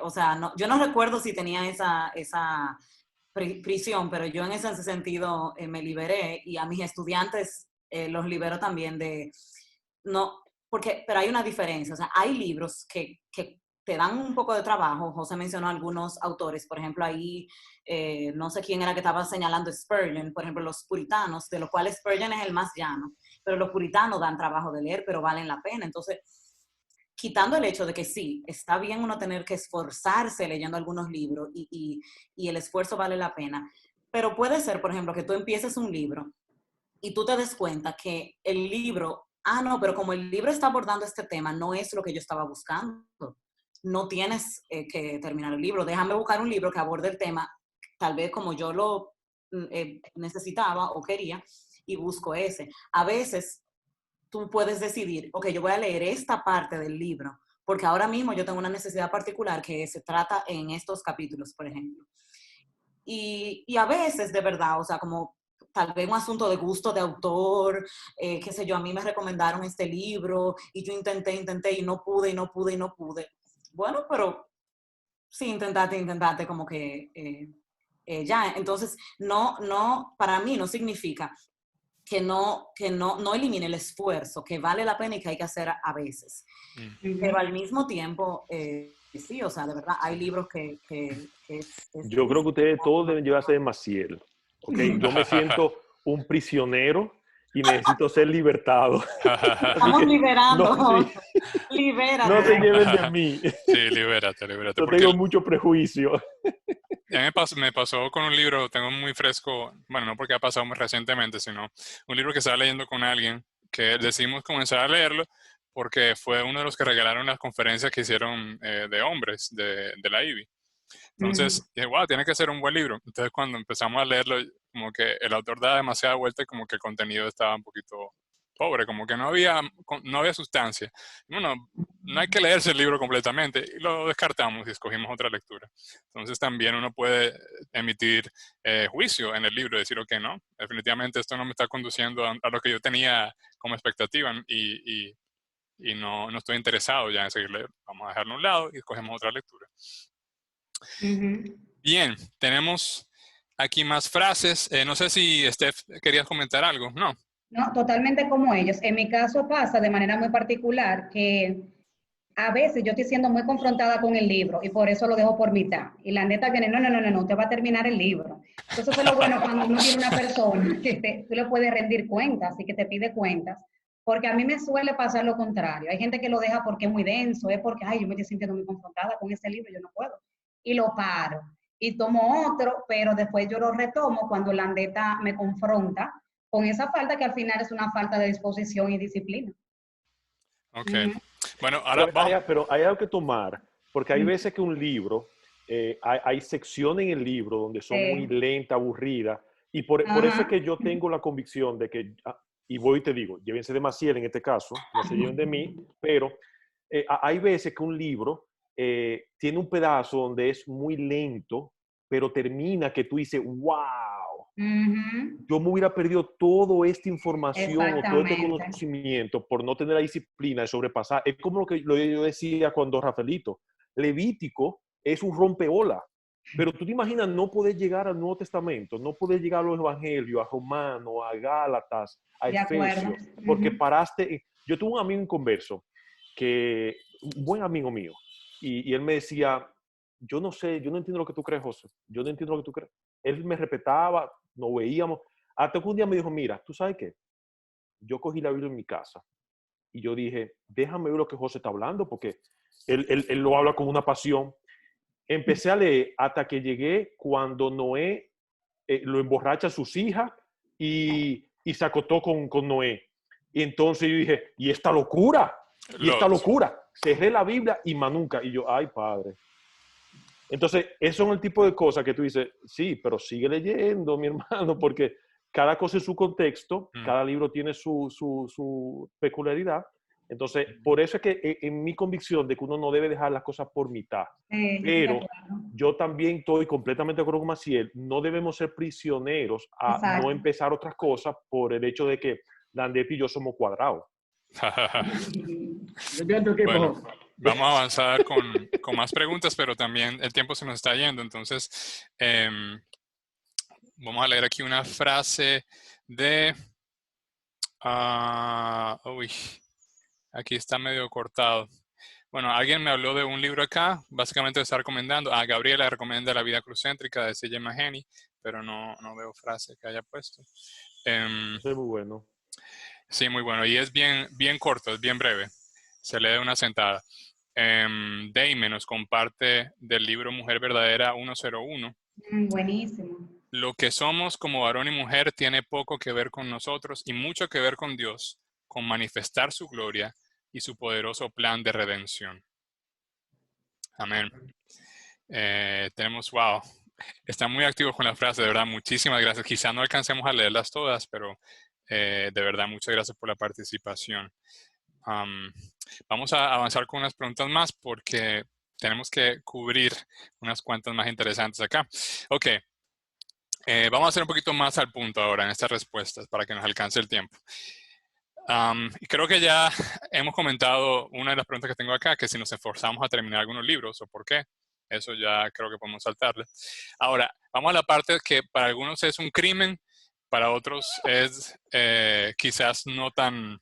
o sea, no, yo no recuerdo si tenía esa prisión, pero yo en ese sentido me liberé y a mis estudiantes los libero también no, pero hay una diferencia, o sea, hay libros que te dan un poco de trabajo. José mencionó algunos autores, por ejemplo, ahí, no sé quién era que estaba señalando Spurgeon, por ejemplo, los puritanos, de los cuales Spurgeon es el más llano, pero los puritanos dan trabajo de leer, pero valen la pena. Entonces, quitando el hecho de que sí, está bien uno tener que esforzarse leyendo algunos libros y el esfuerzo vale la pena, pero puede ser, por ejemplo, que tú empieces un libro y tú te des cuenta que el libro, no, pero como el libro está abordando este tema, no es lo que yo estaba buscando. No tienes que terminar el libro. Déjame buscar un libro que aborde el tema, tal vez como yo lo necesitaba o quería, y busco ese. A veces tú puedes decidir, ok, yo voy a leer esta parte del libro, porque ahora mismo yo tengo una necesidad particular que se trata en estos capítulos, por ejemplo. Y a veces, de verdad, o sea, como tal vez un asunto de gusto de autor, qué sé yo, a mí me recomendaron este libro y yo intenté y no pude. Bueno, pero sí, intentaste como que ya. Entonces, no, para mí no significa que no elimine el esfuerzo, que vale la pena y que hay que hacer a veces. Pero al mismo tiempo, sí, o sea, de verdad, hay libros que yo creo que ustedes todos deben llevarse de Maciel. ¿Okay? Yo me siento un prisionero y necesito ser libertado. Estamos que liberando, no, sí, no se libérate. lleven de mí. Sí, libérate. Yo Porque tengo mucho prejuicio. a mí me pasó con un libro, tengo muy fresco, bueno, no porque ha pasado muy recientemente, sino un libro que estaba leyendo con alguien que decidimos comenzar a leerlo porque fue uno de los que regalaron las conferencias que hicieron de hombres de la IBI. Entonces, dije, wow, tiene que ser un buen libro. Entonces, cuando empezamos a leerlo, como que el autor da demasiada vuelta y como que el contenido estaba un poquito pobre, como que no había sustancia. Bueno, no hay que leerse el libro completamente y lo descartamos y escogimos otra lectura. Entonces, también uno puede emitir juicio en el libro y decir, ok, no, definitivamente esto no me está conduciendo a lo que yo tenía como expectativa y no estoy interesado ya en seguirle. Vamos a dejarlo a un lado y escogemos otra lectura. Bien, tenemos aquí más frases. No sé si Steph querías comentar algo. No. No, totalmente como ellos. En mi caso pasa de manera muy particular que a veces yo estoy siendo muy confrontada con el libro y por eso lo dejo por mitad. Y la neta viene, no, usted va a terminar el libro. Entonces eso es lo bueno cuando uno tiene una persona que tú le puedes rendir cuentas y que te pide cuentas. Porque a mí me suele pasar lo contrario. Hay gente que lo deja porque es muy denso, es porque, yo me estoy sintiendo muy confrontada con ese libro, yo no puedo. Y lo paro. Y tomo otro, pero después yo lo retomo cuando la neta me confronta con esa falta que al final es una falta de disposición y disciplina. Ok. Bueno, ahora Pero hay algo que tomar, porque hay veces que un libro, hay secciones en el libro donde son muy lentas, aburridas, y por eso es que yo tengo la convicción de que, y voy y te digo, llévense de Maciel en este caso, no se lleven de mí, pero hay veces que un libro tiene un pedazo donde es muy lento, pero termina que tú dices, wow, yo me hubiera perdido toda esta información o todo este conocimiento por no tener la disciplina de sobrepasar. Es como lo que yo decía cuando Rafaelito, Levítico es un rompeola, pero tú te imaginas no poder llegar al Nuevo Testamento, no poder llegar a los Evangelios, a Romanos, a Gálatas, a Efesios, porque paraste. Yo tuve un amigo inconverso, un buen amigo mío, y él me decía, yo no sé, yo no entiendo lo que tú crees, José. Yo no entiendo lo que tú crees. Él me respetaba, nos veíamos. Hasta que un día me dijo, mira, ¿tú sabes qué? Yo cogí la Biblia en mi casa y yo dije, déjame ver lo que José está hablando, porque él lo habla con una pasión. Empecé a leer hasta que llegué cuando Noé lo emborracha a sus hijas y se acostó con Noé. Y entonces yo dije, ¿y esta locura? ¿Y esta locura? Cerré la Biblia y más nunca. Y yo, ay, padre. Entonces, esos son el tipo de cosas que tú dices, sí, pero sigue leyendo, mi hermano, porque cada cosa en su contexto, cada libro tiene su peculiaridad. Entonces, por eso es que en mi convicción de que uno no debe dejar las cosas por mitad. Pero yo también estoy completamente de acuerdo con Maciel, no debemos ser prisioneros a Exacto. no empezar otras cosas por el hecho de que Landetti y yo somos cuadrados. Bueno, vamos a avanzar con más preguntas, pero también el tiempo se nos está yendo. Entonces, vamos a leer aquí una frase de... uy, aquí está medio cortado. Bueno, alguien me habló de un libro acá, básicamente está recomendando. Gabriela recomienda La vida cruzcéntrica de C.J. Mahaney, pero no veo frase que haya puesto. Eso es muy bueno. Sí, muy bueno. Y es bien corto, es bien breve. Se lee de una sentada. Daime nos comparte del libro Mujer Verdadera 101. Buenísimo. Lo que somos como varón y mujer tiene poco que ver con nosotros y mucho que ver con Dios, con manifestar su gloria y su poderoso plan de redención. Amén. Tenemos, wow, están muy activos con la frase, de verdad, muchísimas gracias. Quizá no alcancemos a leerlas todas, pero de verdad, muchas gracias por la participación. Vamos a avanzar con unas preguntas más porque tenemos que cubrir unas cuantas más interesantes acá. Ok, vamos a hacer un poquito más al punto ahora en estas respuestas para que nos alcance el tiempo. Y creo que ya hemos comentado una de las preguntas que tengo acá, que si nos esforzamos a terminar algunos libros o por qué. Eso ya creo que podemos saltarle. Ahora, vamos a la parte que para algunos es un crimen, para otros es quizás no tan,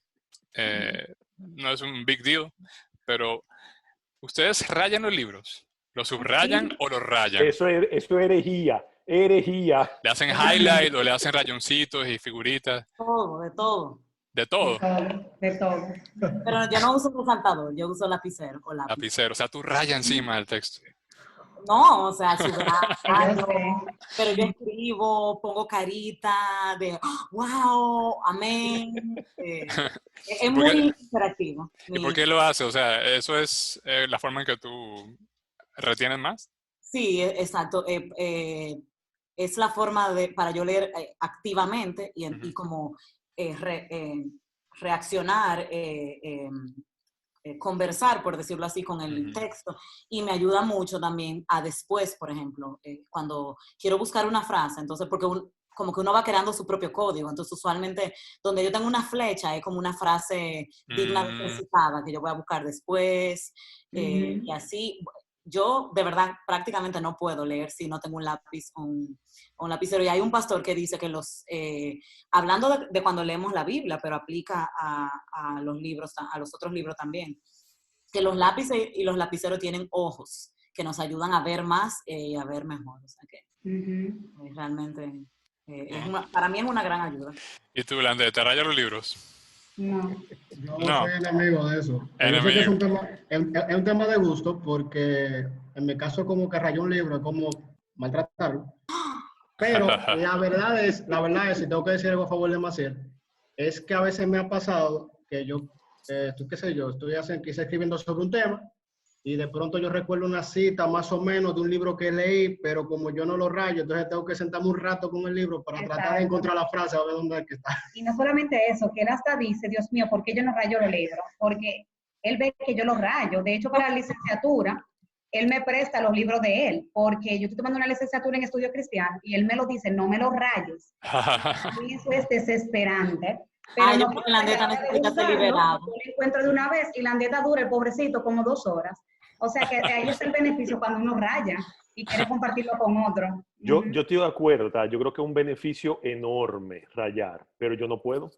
no es un big deal, pero ¿ustedes rayan los libros? ¿Los subrayan o los rayan? Eso es herejía, herejía. ¿Le hacen highlight o le hacen rayoncitos y figuritas? Todo, de todo. De todo. De todo. Pero yo no uso resaltador, yo uso lapicero o lápiz. Lapicero, o sea, tú rayas encima del texto. No, o sea, subrayo, Yo sé. pero yo escribo, pongo carita de wow, amén. Es muy interactivo. ¿Y por qué lo hace? O sea, ¿eso es la forma en que tú retienes más? Sí, exacto. Es la forma para yo leer activamente y como reaccionar, conversar, por decirlo así, con el texto. Y me ayuda mucho también a después, por ejemplo, cuando quiero buscar una frase, entonces, porque como que uno va creando su propio código. Entonces, usualmente, donde yo tengo una flecha, es como una frase digna de ser citada, que yo voy a buscar después. Y así, yo de verdad prácticamente no puedo leer si no tengo un lápiz o un lapicero. Y hay un pastor que dice que hablando de cuando leemos la Biblia, pero aplica a los libros, a los otros libros también, que los lápices y los lapiceros tienen ojos que nos ayudan a ver más y a ver mejor. O sea que realmente para mí es una gran ayuda. ¿Y tú, Lande, te rayas los libros? No. Yo soy enemigo de eso. Yo sé que es un tema de gusto porque en mi caso como que rayar un libro es como maltratarlo. Pero la verdad es, si tengo que decir algo a favor de Maciel, es que a veces me ha pasado que yo, qué sé yo, quizá escribiendo sobre un tema y de pronto yo recuerdo una cita más o menos de un libro que leí, pero como yo no lo rayo, entonces tengo que sentarme un rato con el libro para tratar de encontrar la frase, a ver dónde es que está. Y no solamente eso, que él hasta dice, Dios mío, ¿por qué yo no rayo los libros? Porque él ve que yo los rayo. De hecho, para la licenciatura, él me presta los libros de él, porque yo estoy tomando una licenciatura en estudio cristiano y él me lo dice, no me los rayes. Y eso es desesperante. Pero yo creo que Landeta necesita ser liberado. Yo lo encuentro de una vez y Landeta dura, el pobrecito, como 2 horas. O sea que ahí está el beneficio cuando uno raya y quiere compartirlo con otro. Yo estoy de acuerdo, ¿tá? Yo creo que es un beneficio enorme rayar, pero yo no puedo.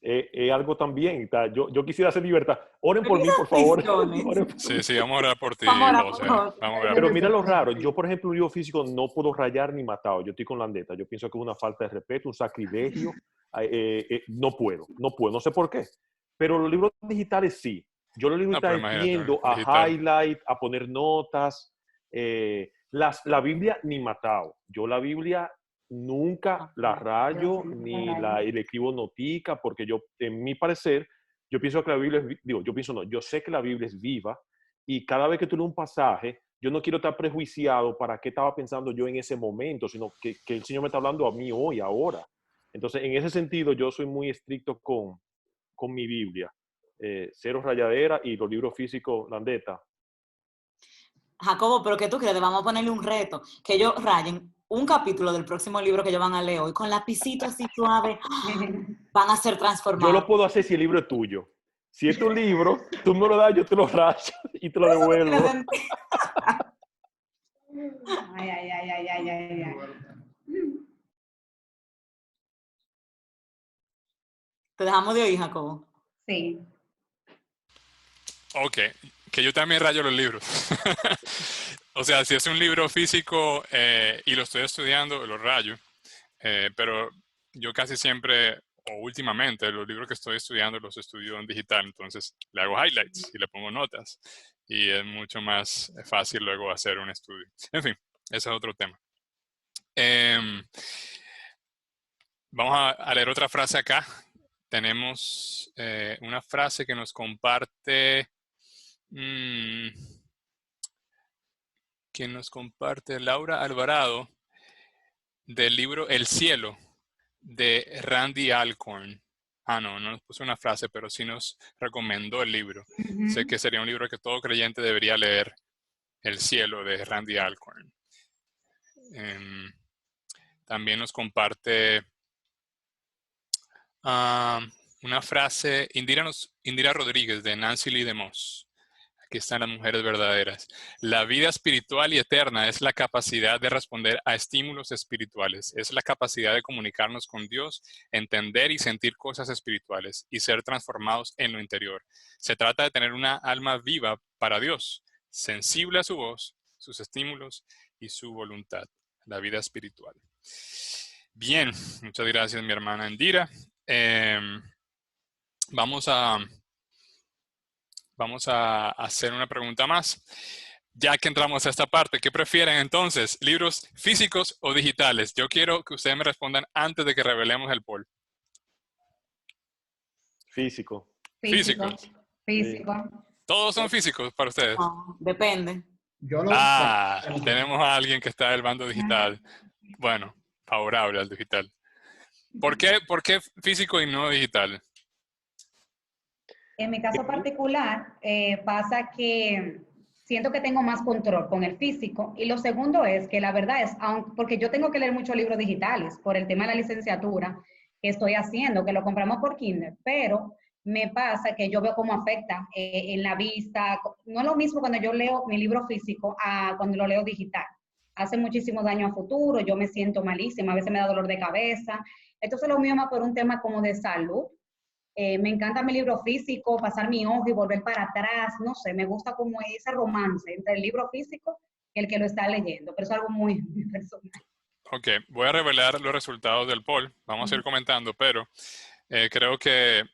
es algo también. Yo quisiera hacer libertad. Oren por mí, por favor. Oren por Sí, mí. sí, vamos a orar por ti, Vamos a orar José. por vos. Vamos a orar Pero por mira ti. lo raro. Yo, por ejemplo, un libro físico no puedo rayar ni matar. Yo estoy con Landeta. Yo pienso que es una falta de respeto, un sacrilegio. No puedo. No sé por qué. Pero los libros digitales sí. Yo los libros No, pero digitales imagínate, tiendo a digital. highlight, a poner notas. La Biblia ni matado. Yo la Biblia nunca la rayo ni le escribo notica porque yo, en mi parecer, yo pienso que la Biblia yo sé que la Biblia es viva y cada vez que tú lees un pasaje, yo no quiero estar prejuiciado para qué estaba pensando yo en ese momento, sino que el Señor me está hablando a mí hoy, ahora. Entonces, en ese sentido, yo soy muy estricto con mi Biblia. Cero rayadera y los libros físicos, Landeta. Jacobo, pero ¿qué tú crees? Vamos a ponerle un reto, que ellos rayen un capítulo del próximo libro que ellos van a leer hoy con lapicito así suave, van a ser Yo transformados. lo puedo hacer si el libro es tuyo. Si es tu libro, tú me lo das, yo te lo rayo y te lo devuelvo. Ay, ay, ay, ay, ay, ay, ay. Te dejamos de oír, Jacobo. Sí. Ok, que yo también rayo los libros. O sea, si es un libro físico y lo estoy estudiando, lo rayo. Pero yo casi siempre, o últimamente, los libros que estoy estudiando los estudio en digital. Entonces le hago highlights y le pongo notas. Y es mucho más fácil luego hacer un estudio. En fin, ese es otro tema. Vamos a leer otra frase acá. Tenemos una frase que nos comparte... que nos comparte Laura Alvarado del libro El cielo de Randy Alcorn. No nos puso una frase, pero sí nos recomendó el libro. Sé que sería un libro que todo creyente debería leer, El cielo de Randy Alcorn. También nos comparte una frase, Indira Rodríguez de Nancy Lee DeMoss. Aquí están las mujeres verdaderas. La vida espiritual y eterna es la capacidad de responder a estímulos espirituales. Es la capacidad de comunicarnos con Dios, entender y sentir cosas espirituales y ser transformados en lo interior. Se trata de tener una alma viva para Dios, sensible a su voz, sus estímulos y su voluntad. La vida espiritual. Bien, muchas gracias mi hermana Indira. Vamos a hacer una pregunta más. Ya que entramos a esta parte, ¿qué prefieren entonces? ¿Libros físicos o digitales? Yo quiero que ustedes me respondan antes de que revelemos el poll. Físico. Físico. Físicos. Físico. ¿Todos son físicos para ustedes? No, depende. Yo no. Tenemos a alguien que está del bando digital. Bueno, favorable al digital. ¿Por qué físico y no digital? En mi caso particular, pasa que siento que tengo más control con el físico. Y lo segundo es que la verdad es, porque yo tengo que leer muchos libros digitales por el tema de la licenciatura que estoy haciendo, que lo compramos por Kindle, pero me pasa que yo veo cómo afecta en la vista. No es lo mismo cuando yo leo mi libro físico a cuando lo leo digital. Hace muchísimo daño a futuro, yo me siento malísima, a veces me da dolor de cabeza. Entonces lo mío más por un tema como de salud. Me encanta mi libro físico, pasar mi ojo y volver para atrás, no sé, me gusta como ese romance entre el libro físico y el que lo está leyendo, pero es algo muy, muy personal. Ok, voy a revelar los resultados del poll, vamos a ir comentando, pero creo que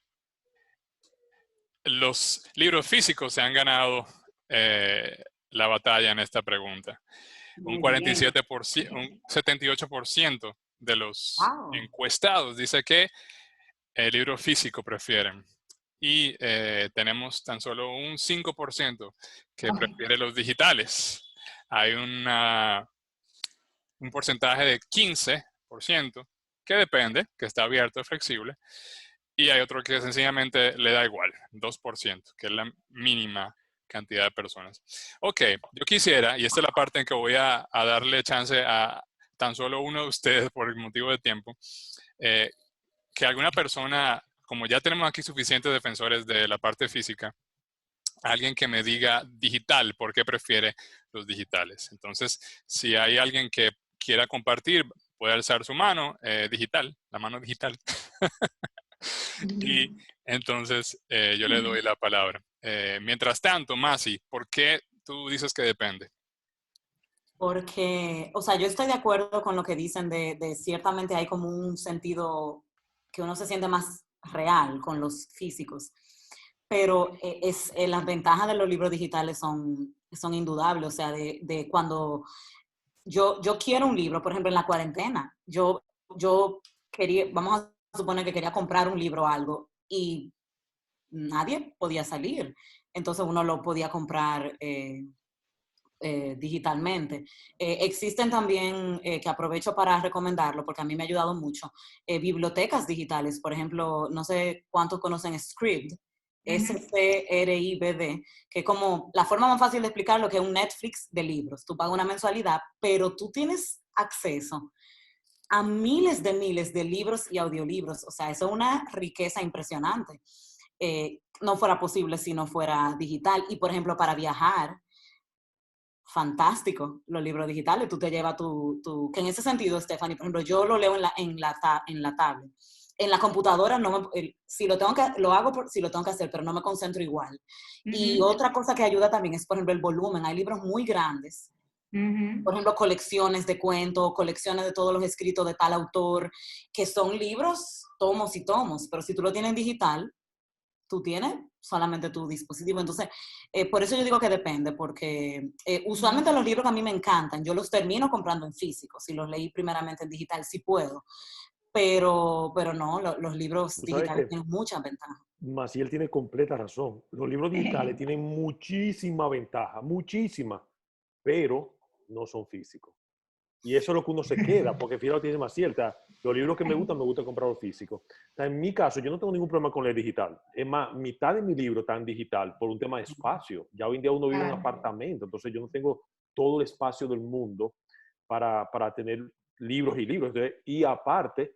los libros físicos se han ganado la batalla en esta pregunta. Un 47%, un 78% de los encuestados dice que el libro físico prefieren. Y tenemos tan solo un 5% que prefiere los digitales. Hay un porcentaje de 15% que depende, que está abierto, flexible. Y hay otro que sencillamente le da igual, 2%, que es la mínima cantidad de personas. Ok, yo quisiera, y esta es la parte en que voy a darle chance a tan solo uno de ustedes por el motivo de tiempo, que alguna persona, como ya tenemos aquí suficientes defensores de la parte física, alguien que me diga digital, ¿por qué prefiere los digitales? Entonces, si hay alguien que quiera compartir, puede alzar su mano digital, la mano digital. Y entonces yo le doy la palabra. Mientras tanto, Masi, ¿por qué tú dices que depende? Porque, o sea, yo estoy de acuerdo con lo que dicen de ciertamente hay como un sentido que uno se siente más real con los físicos, pero las ventajas de los libros digitales son indudables, o sea, de cuando yo quiero un libro, por ejemplo, en la cuarentena, yo quería, vamos a suponer que quería comprar un libro o algo y nadie podía salir, entonces uno lo podía comprar digitalmente. Existen también, que aprovecho para recomendarlo porque a mí me ha ayudado mucho, bibliotecas digitales. Por ejemplo, no sé cuántos conocen Scribd, Scribd, que es como la forma más fácil de explicarlo, que es un Netflix de libros. Tú pagas una mensualidad, pero tú tienes acceso a miles de libros y audiolibros. O sea, eso es una riqueza impresionante. No fuera posible si no fuera digital. Y, por ejemplo, para viajar, fantástico los libros digitales. Tú te llevas que en ese sentido, Stephanie, por ejemplo, yo lo leo en la tablet. En la computadora no si lo tengo lo hago si lo tengo que hacer, pero no me concentro igual. Y otra cosa que ayuda también es, por ejemplo, el volumen. Hay libros muy grandes, por ejemplo, colecciones de cuentos, colecciones de todos los escritos de tal autor, que son libros, tomos y tomos, pero si tú lo tienes en digital, tú tienes solamente tu dispositivo. Entonces, por eso yo digo que depende, porque usualmente los libros que a mí me encantan, yo los termino comprando en físico, si los leí primeramente en digital, sí puedo, pero no, los libros Tú sabes digitales que tienen muchas ventajas. Maciel tiene completa razón. Los libros digitales tienen muchísima ventaja, muchísima, pero no son físicos. Y eso es lo que uno se queda, porque fíjate lo que dice Maciel, o sea, los libros que me gusta comprarlos físicos. O sea, en mi caso, yo no tengo ningún problema con leer digital. Es más, mitad de mi libro está en digital por un tema de espacio. Ya hoy en día uno vive en un apartamento, entonces yo no tengo todo el espacio del mundo para tener libros y libros. Entonces, y aparte,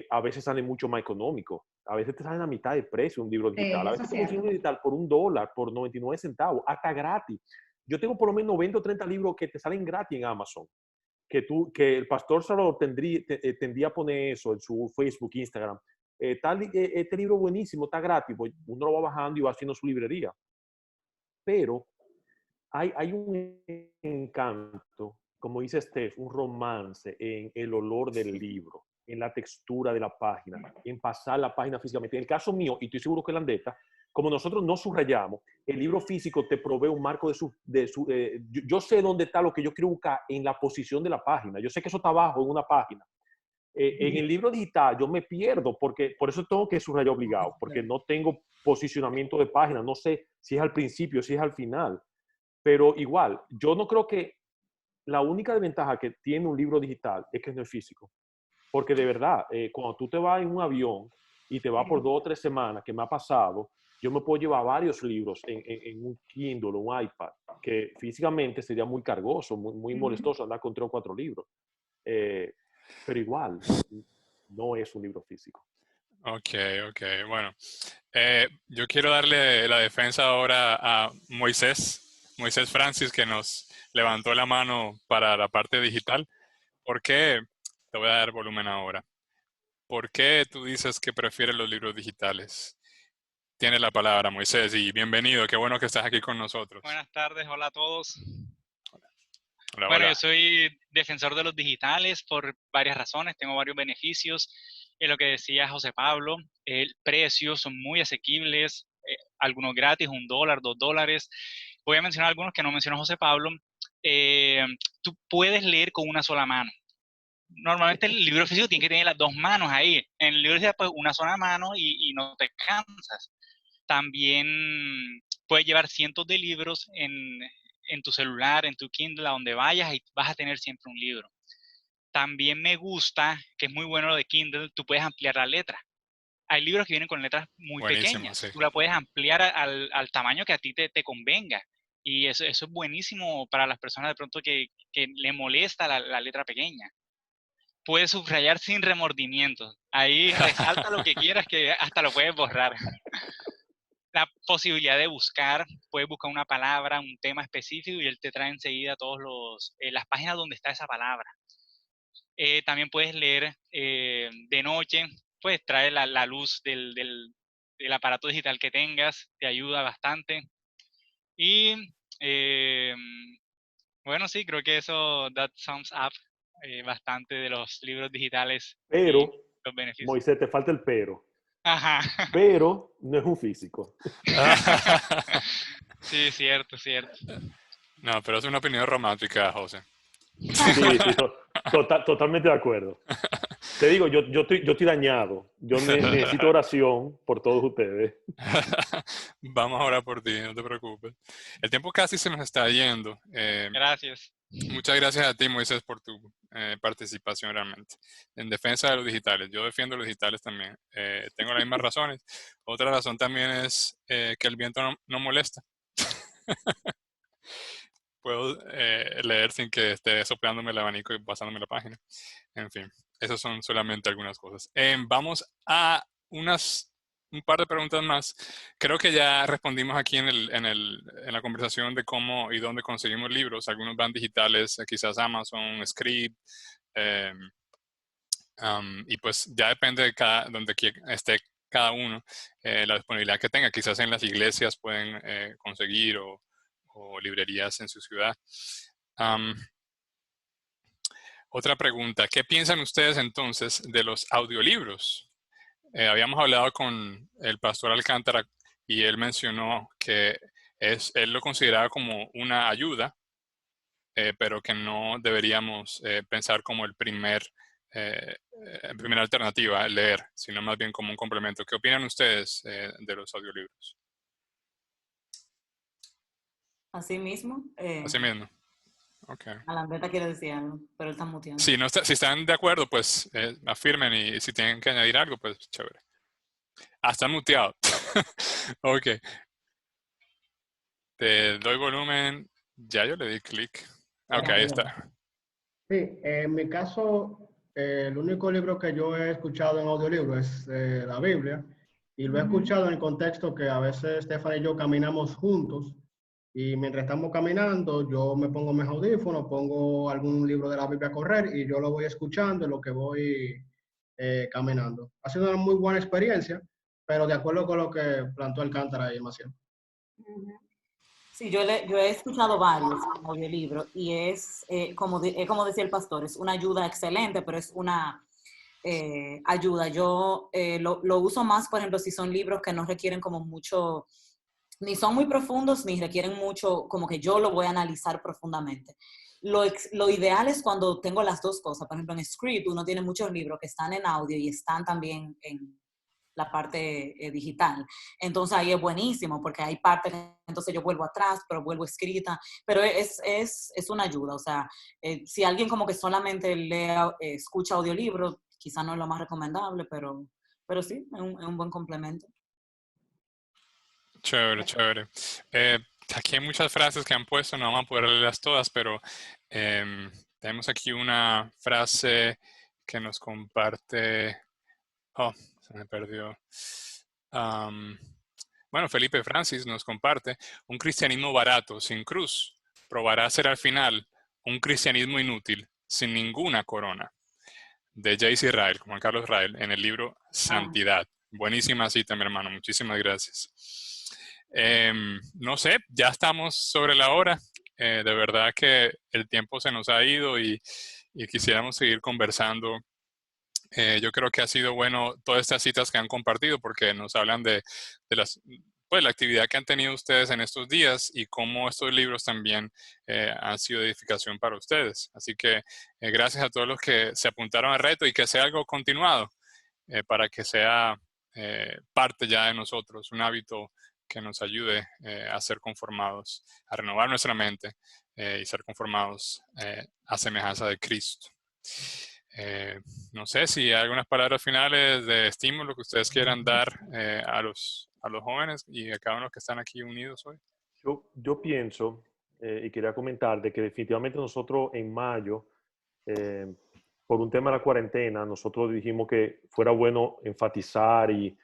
a veces sale mucho más económico. A veces te salen a mitad de precio un libro Sí, digital. A eso veces es te consigo un cierto. digital por $1, por 99 centavos, hasta gratis. Yo tengo por lo menos 20 o 30 libros que te salen gratis en Amazon. Que el pastor Salvador tendría a poner eso en su Facebook, Instagram. Este libro buenísimo, está gratis, pues uno lo va bajando y va haciendo su librería. Pero hay un encanto, como dice Steph, un romance en el olor del libro, en la textura de la página, en pasar la página físicamente. En el caso mío, y estoy seguro que la Andeta, como nosotros no subrayamos, el libro físico te provee un marco yo sé dónde está lo que yo quiero buscar en la posición de la página. Yo sé que eso está abajo en una página. En el libro digital yo me pierdo, porque por eso tengo que subrayar obligado, porque no tengo posicionamiento de página, no sé si es al principio, si es al final. Pero igual, yo no creo que la única desventaja que tiene un libro digital es que no es físico. Porque de verdad, cuando tú te vas en un avión y te vas por 2 o 3 semanas, que me ha pasado, yo me puedo llevar varios libros en un Kindle o un iPad, que físicamente sería muy cargoso, muy molestoso andar con 3 o 4 libros. Eh, pero igual, no es un libro físico. Ok, ok. Bueno, yo quiero darle la defensa ahora a Moisés Francis, que nos levantó la mano para la parte digital. ¿Por qué? Te voy a dar volumen ahora. ¿Por qué tú dices que prefieres los libros digitales? Tienes la palabra, Moisés, y bienvenido. Qué bueno que estás aquí con nosotros. Buenas tardes, hola a todos. Hola, Bueno, yo hola. soy defensor de los digitales por varias razones, tengo varios beneficios. Lo que decía José Pablo, el precio son muy asequibles, algunos gratis, $1, $2. Voy a mencionar algunos que no mencionó José Pablo. Tú puedes leer con una sola mano. Normalmente el libro físico tiene que tener las dos manos ahí. En el libro digital, pues una sola mano y no te cansas. También puedes llevar cientos de libros en tu celular, en tu Kindle, a donde vayas y vas a tener siempre un libro. También me gusta, que es muy bueno lo de Kindle, tú puedes ampliar la letra. Hay libros que vienen con letras muy Buenísimo, pequeñas. sí. Tú la puedes ampliar al tamaño que a ti te convenga. Y eso es buenísimo para las personas de pronto que le molesta la letra pequeña. Puedes subrayar sin remordimiento. Ahí resalta lo que quieras, que hasta lo puedes borrar. La posibilidad de buscar, puedes buscar una palabra, un tema específico y él te trae enseguida todas las páginas donde está esa palabra. También puedes leer de noche, pues trae la luz del aparato digital que tengas, te ayuda bastante. Y bueno, sí, creo que that sums up bastante de los libros digitales y Pero, los beneficios. Moisés, te falta el pero. Ajá. Pero no es un físico. Sí, cierto, cierto. No, pero es una opinión romántica, José. Sí, sí, totalmente de acuerdo. Te digo, yo estoy dañado. Yo necesito oración por todos ustedes. Vamos a orar por ti, no te preocupes. El tiempo casi se nos está yendo. Gracias. Muchas gracias a ti, Moisés, por tu participación realmente. En defensa de los digitales. Yo defiendo los digitales también. Tengo las mismas razones. Otra razón también es que el viento no molesta. Puedo leer sin que esté soplándome el abanico y pasándome la página. En fin, esas son solamente algunas cosas. Vamos a un par de preguntas más. Creo que ya respondimos aquí en la conversación de cómo y dónde conseguimos libros. Algunos van digitales, quizás Amazon, Script, y pues ya depende de donde esté cada uno, la disponibilidad que tenga. Quizás en las iglesias pueden conseguir o librerías en su ciudad. Otra pregunta, ¿qué piensan ustedes entonces de los audiolibros? Habíamos hablado con el pastor Alcántara y él mencionó que él lo consideraba como una ayuda, pero que no deberíamos pensar como primera alternativa, leer, sino más bien como un complemento. ¿Qué opinan ustedes de los audiolibros? Así mismo, Así mismo. Okay. Alambeta quiere decir algo, pero él está muteando. Si están de acuerdo, pues afirmen, y si tienen que añadir algo, pues chévere. Está muteado. Ok. Te doy volumen. Ya yo le di clic. Ok, ahí está. Sí, en mi caso, el único libro que yo he escuchado en audiolibro es la Biblia, y lo he escuchado en el contexto que a veces Stephanie y yo caminamos juntos, y mientras estamos caminando, yo me pongo mis audífonos, pongo algún libro de la Biblia a correr y yo lo voy escuchando en lo que voy caminando. Ha sido una muy buena experiencia, pero de acuerdo con lo que planteó Alcántara y Maciel. Sí, yo he escuchado varios audiolibros y es, como decía el pastor, es una ayuda excelente, pero es una ayuda. Yo lo uso más, por ejemplo, si son libros que no requieren como mucho, ni son muy profundos, ni requieren mucho, como que yo lo voy a analizar profundamente. Lo ideal es cuando tengo las dos cosas. Por ejemplo, en Script uno tiene muchos libros que están en audio y están también en la parte digital. Entonces ahí es buenísimo porque hay partes que entonces yo vuelvo atrás, pero vuelvo escrita, pero es una ayuda. O sea, si alguien como que solamente escucha audiolibros, quizá no es lo más recomendable, pero sí, es un buen complemento. Chévere, chévere. Aquí hay muchas frases que han puesto, no vamos a poder leerlas todas, pero tenemos aquí una frase que nos comparte. Oh, se me perdió. Bueno, Felipe Francis nos comparte: un cristianismo barato, sin cruz, probará ser al final un cristianismo inútil, sin ninguna corona. De J.C. Ryle, Juan Carlos Ryle, en el libro Santidad. Buenísima cita, mi hermano. Muchísimas gracias. No sé, ya estamos sobre la hora. De verdad que el tiempo se nos ha ido y quisiéramos seguir conversando. Yo creo que ha sido bueno todas estas citas que han compartido, porque nos hablan de la actividad que han tenido ustedes en estos días y cómo estos libros también han sido de edificación para ustedes. Así que gracias a todos los que se apuntaron al reto y que sea algo continuado, para que sea parte ya de nosotros, un hábito que nos ayude a ser conformados, a renovar nuestra mente y ser conformados a semejanza de Cristo. No sé si hay algunas palabras finales de estímulo que ustedes quieran dar a los jóvenes y a cada uno que están aquí unidos hoy. Yo pienso, y quería comentar, de que definitivamente nosotros en mayo, por un tema de la cuarentena, nosotros dijimos que fuera bueno enfatizar y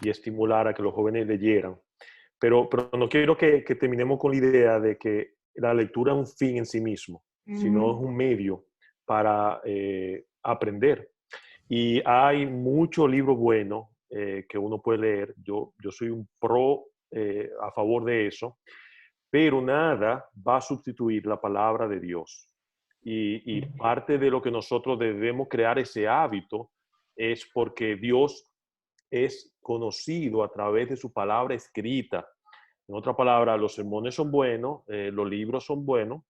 estimular a que los jóvenes leyeran. Pero no quiero que terminemos con la idea de que la lectura es un fin en sí mismo, sino es un medio para aprender. Y hay muchos libros buenos que uno puede leer. Yo soy un pro a favor de eso, pero nada va a sustituir la palabra de Dios. Y parte de lo que nosotros debemos crear ese hábito es porque Dios es conocido a través de su palabra escrita. En otra palabra, los sermones son buenos, los libros son buenos,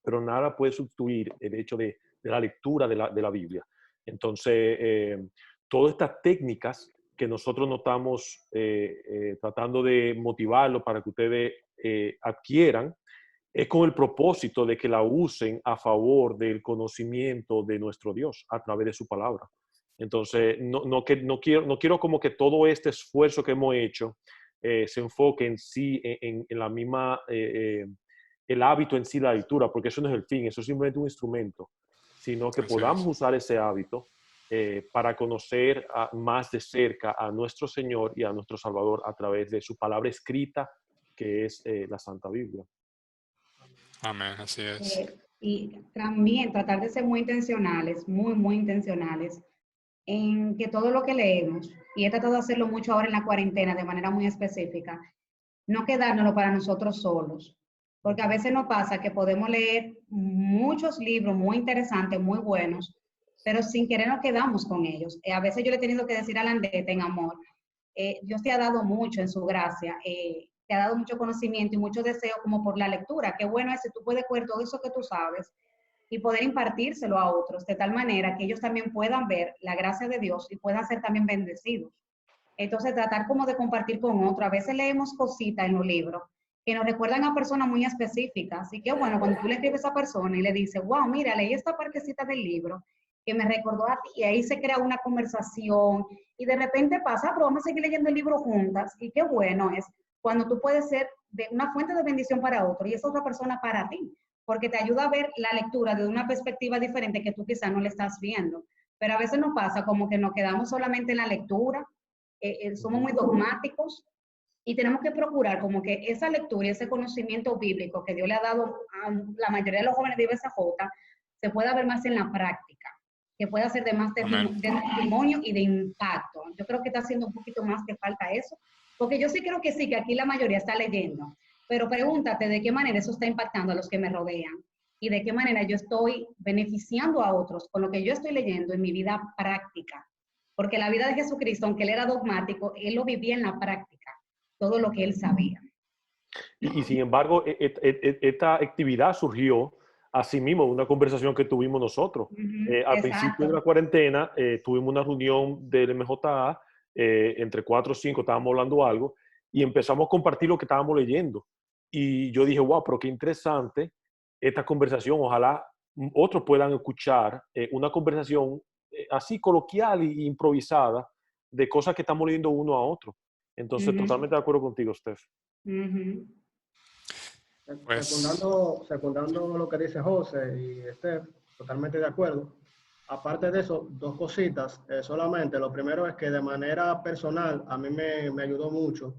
pero nada puede sustituir el hecho de la lectura de la Biblia. Entonces, todas estas técnicas que nosotros no estamos tratando de motivarlo para que ustedes adquieran, es con el propósito de que la usen a favor del conocimiento de nuestro Dios a través de su palabra. Entonces, no quiero como que todo este esfuerzo que hemos hecho se enfoque en sí, en la misma, el hábito en sí de la lectura, porque eso no es el fin, eso es simplemente un instrumento, sino que Así podamos es. usar ese hábito para conocer más de cerca a nuestro Señor y a nuestro Salvador a través de su palabra escrita, que es la Santa Biblia. Amén, así es. Y también tratar de ser muy intencionales, muy intencionales, en que todo lo que leemos, y he tratado de hacerlo mucho ahora en la cuarentena de manera muy específica, no quedárnoslo para nosotros solos, porque a veces nos pasa que podemos leer muchos libros muy interesantes, muy buenos, pero sin querer nos quedamos con ellos. A veces yo le he tenido que decir a Landete, en amor, Dios te ha dado mucho en su gracia, te ha dado mucho conocimiento y mucho deseo como por la lectura. Qué bueno es si tú puedes coger todo eso que tú sabes y poder impartírselo a otros, de tal manera que ellos también puedan ver la gracia de Dios y puedan ser también bendecidos. Entonces, tratar como de compartir con otro. A veces leemos cositas en los libros que nos recuerdan a personas muy específicas. Así que, bueno, cuando tú le escribes a esa persona y le dices, wow, mira, leí esta partecita del libro que me recordó a ti, y ahí se crea una conversación, y de repente pasa, pero vamos a seguir leyendo el libro juntas, y qué bueno es cuando tú puedes ser de una fuente de bendición para otro, y esa otra persona para ti, porque te ayuda a ver la lectura desde una perspectiva diferente que tú quizás no le estás viendo. Pero a veces nos pasa como que nos quedamos solamente en la lectura, somos muy dogmáticos y tenemos que procurar como que esa lectura y ese conocimiento bíblico que Dios le ha dado a la mayoría de los jóvenes de IBSJ se pueda ver más en la práctica, que pueda ser de más de Amén. testimonio y de impacto. Yo creo que está haciendo un poquito más que falta eso, porque yo sí creo que sí, que aquí la mayoría está leyendo, pero pregúntate de qué manera eso está impactando a los que me rodean y de qué manera yo estoy beneficiando a otros con lo que yo estoy leyendo en mi vida práctica. Porque la vida de Jesucristo, aunque él era dogmático, él lo vivía en la práctica, todo lo que él sabía. Y sin embargo, esta actividad surgió así mismo de una conversación que tuvimos nosotros. Al principio de la cuarentena tuvimos una reunión del MJA, entre 4 o 5 estábamos hablando algo y empezamos a compartir lo que estábamos leyendo. Y yo dije, wow, pero qué interesante esta conversación. Ojalá otros puedan escuchar una conversación así coloquial e improvisada de cosas que estamos leyendo uno a otro. Entonces, totalmente de acuerdo contigo, Steph. Pues, Secundando lo que dice José y Esther, totalmente de acuerdo. Aparte de eso, dos cositas solamente. Lo primero es que de manera personal a mí me ayudó mucho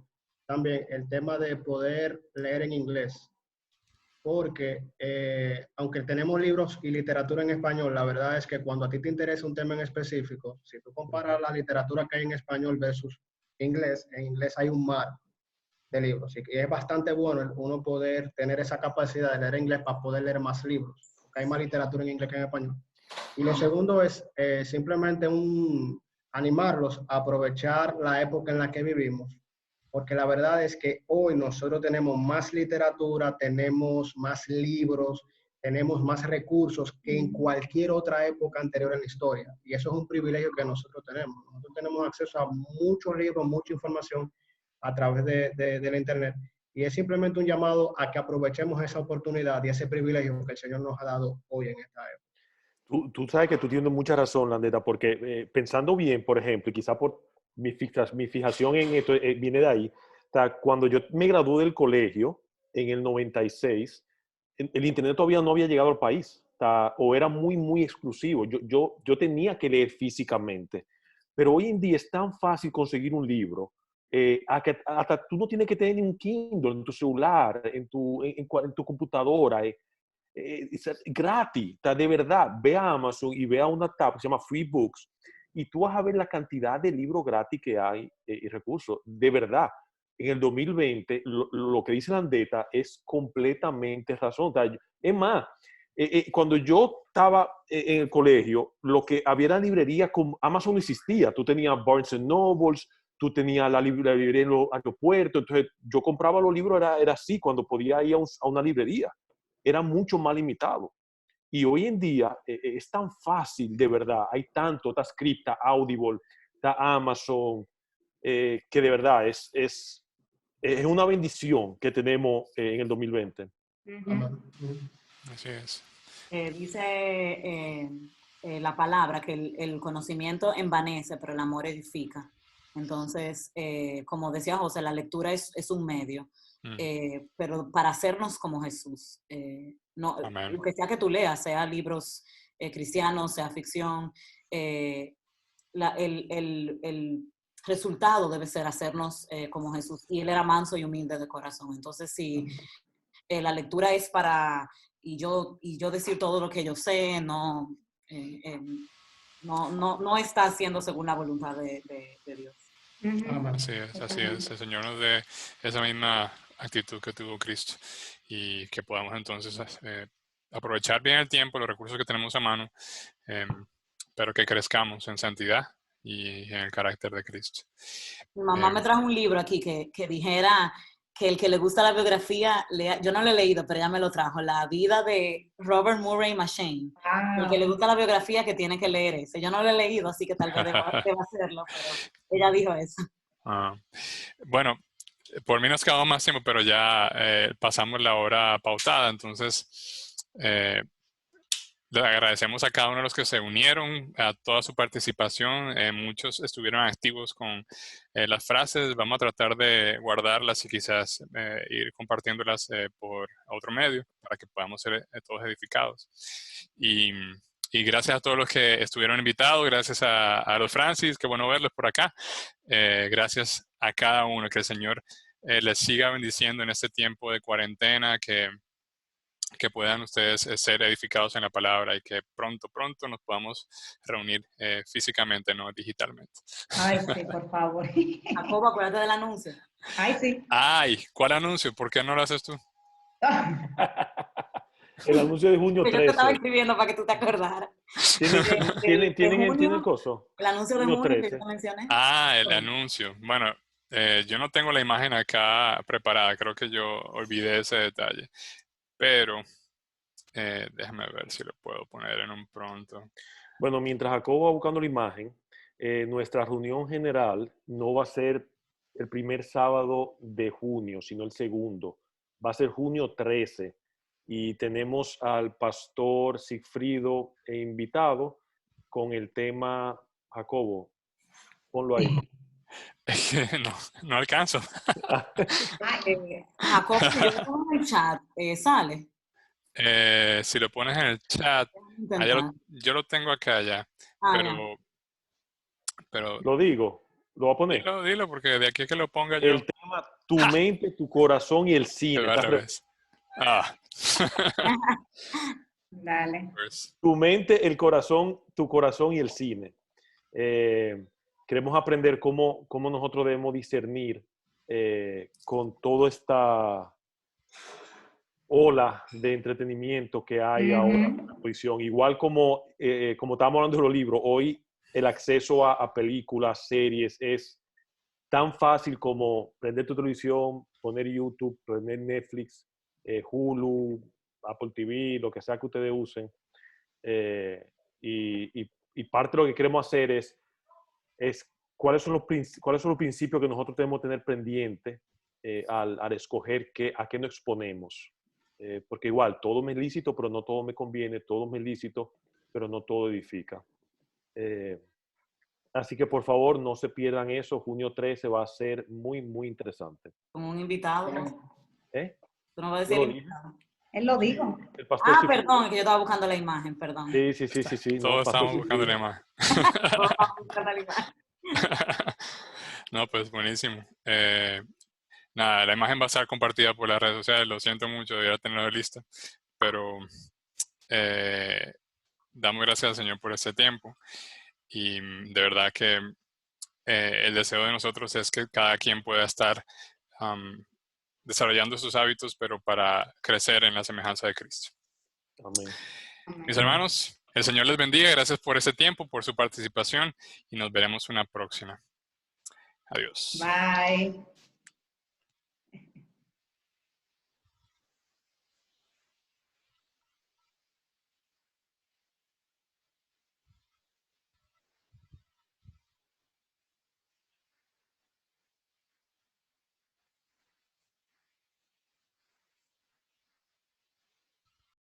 también el tema de poder leer en inglés. Porque aunque tenemos libros y literatura en español, la verdad es que cuando a ti te interesa un tema en específico, si tú comparas la literatura que hay en español versus inglés, en inglés hay un mar de libros. Y es bastante bueno uno poder tener esa capacidad de leer inglés para poder leer más libros, porque hay más literatura en inglés que en español. Y lo segundo es simplemente animarlos a aprovechar la época en la que vivimos, porque la verdad es que hoy nosotros tenemos más literatura, tenemos más libros, tenemos más recursos que en cualquier otra época anterior en la historia. Y eso es un privilegio que nosotros tenemos. Nosotros tenemos acceso a muchos libros, mucha información a través de la Internet. Y es simplemente un llamado a que aprovechemos esa oportunidad y ese privilegio que el Señor nos ha dado hoy en esta época. Tú sabes que tú tienes mucha razón, Landeta, porque pensando bien, por ejemplo, y quizá por mi fijación en esto viene de ahí, cuando yo me gradué del colegio en el 96, el Internet todavía no había llegado al país, o era muy exclusivo. Yo tenía que leer físicamente, pero hoy en día es tan fácil conseguir un libro, hasta tú no tienes que tener un Kindle en tu celular, en tu computadora. es gratis, está de verdad. Ve a Amazon y ve a una tab que se llama Free Books y tú vas a ver la cantidad de libros gratis que hay y recursos. De verdad, en el 2020, lo que dice Landeta es completamente razón. O sea, es más, cuando yo estaba en el colegio, lo que había era librería, con Amazon no existía. Tú tenías Barnes Nobles, tú tenías la librería en los aeropuertos, entonces yo compraba los libros, era así, cuando podía ir a una librería. Era mucho más limitado. Y hoy en día es tan fácil, de verdad. Hay tanto, está Scripta, Audible, está Amazon, que de verdad es una bendición que tenemos en el 2020. Así es. Dice la palabra que el conocimiento envanece, pero el amor edifica. Entonces, como decía José, la lectura es un medio, pero para hacernos como Jesús. No, lo que sea que tú leas, sea libros cristianos, sea ficción, el resultado debe ser hacernos como Jesús. Y él era manso y humilde de corazón. Entonces, si la lectura es para, y yo decir todo lo que yo sé, no está haciendo según la voluntad de Dios. Así es, así es. El Señor nos dé esa misma actitud que tuvo Cristo y que podamos entonces aprovechar bien el tiempo, los recursos que tenemos a mano, pero que crezcamos en santidad y en el carácter de Cristo. Mi mamá me trajo un libro aquí que dijera que el que le gusta la biografía, yo no lo he leído, pero ella me lo trajo, La vida de Robert Murray M'Cheyne. El que le gusta la biografía que tiene que leer ese. Yo no lo he leído, así que tal vez deba hacerlo, pero ella dijo eso. Bueno, por mí nos quedamos más tiempo, pero ya pasamos la hora pautada, entonces le agradecemos a cada uno de los que se unieron, a toda su participación. Muchos estuvieron activos con las frases. Vamos a tratar de guardarlas y quizás ir compartiéndolas por otro medio para que podamos ser todos edificados. Y gracias a todos los que estuvieron invitados. Gracias a los Francis, qué bueno verlos por acá. Gracias a cada uno. Que el Señor les siga bendiciendo en este tiempo de cuarentena, que puedan ustedes ser edificados en la palabra y que pronto nos podamos reunir físicamente, no digitalmente. Ay, sí, por favor. Jacobo, acuérdate del anuncio. Ay, sí. Ay, ¿cuál anuncio? ¿Por qué no lo haces tú? El anuncio de junio 13. Yo te estaba escribiendo para que tú te acordaras. ¿Tienen el coso? El anuncio de junio que yo te mencioné. El anuncio. Bueno, yo no tengo la imagen acá preparada. Creo que yo olvidé ese detalle. Pero déjame ver si lo puedo poner en un pronto. Bueno, mientras Jacobo va buscando la imagen, nuestra reunión general no va a ser el primer sábado de junio, sino el segundo. Va a ser junio 13. Y tenemos al pastor Sigfrido invitado con el tema, Jacobo, ponlo ahí. No alcanzo. Jacobo, si yo lo pongo en el chat, ¿sale? Si lo pones en el chat, yo lo tengo acá ya, pero lo digo, lo voy a poner. Dilo, porque de aquí a que lo ponga yo. El tema, tu mente, tu corazón y el cine. Dale. Tu mente, el corazón, tu corazón y el cine. Queremos aprender cómo nosotros debemos discernir con toda esta ola de entretenimiento que hay ahora en la televisión. Igual como estábamos hablando de los libros, hoy el acceso a películas, series es tan fácil como prender tu televisión, poner YouTube, poner Netflix, Hulu, Apple TV, lo que sea que ustedes usen. Y parte de lo que queremos hacer es cuáles son los principios que nosotros tenemos que tener pendientes al escoger a qué nos exponemos. Porque igual, todo me es lícito, pero no todo me conviene, todo me es lícito, pero no todo edifica. Así que por favor, no se pierdan eso. Junio 13 va a ser muy, muy interesante. Como un invitado. ¿Tú no vas a decir invitado? Él lo dijo. Perdón, que yo estaba buscando la imagen, perdón. Sí. Todos estamos buscando la imagen. No, pues buenísimo. Nada, la imagen va a estar compartida por las redes sociales. Lo siento mucho, debería tenerlo listo. pero damos gracias al Señor por este tiempo y de verdad que el deseo de nosotros es que cada quien pueda estar desarrollando sus hábitos, pero para crecer en la semejanza de Cristo. Amén. Mis hermanos, el Señor les bendiga. Gracias por ese tiempo, por su participación y nos veremos una próxima. Adiós. Bye.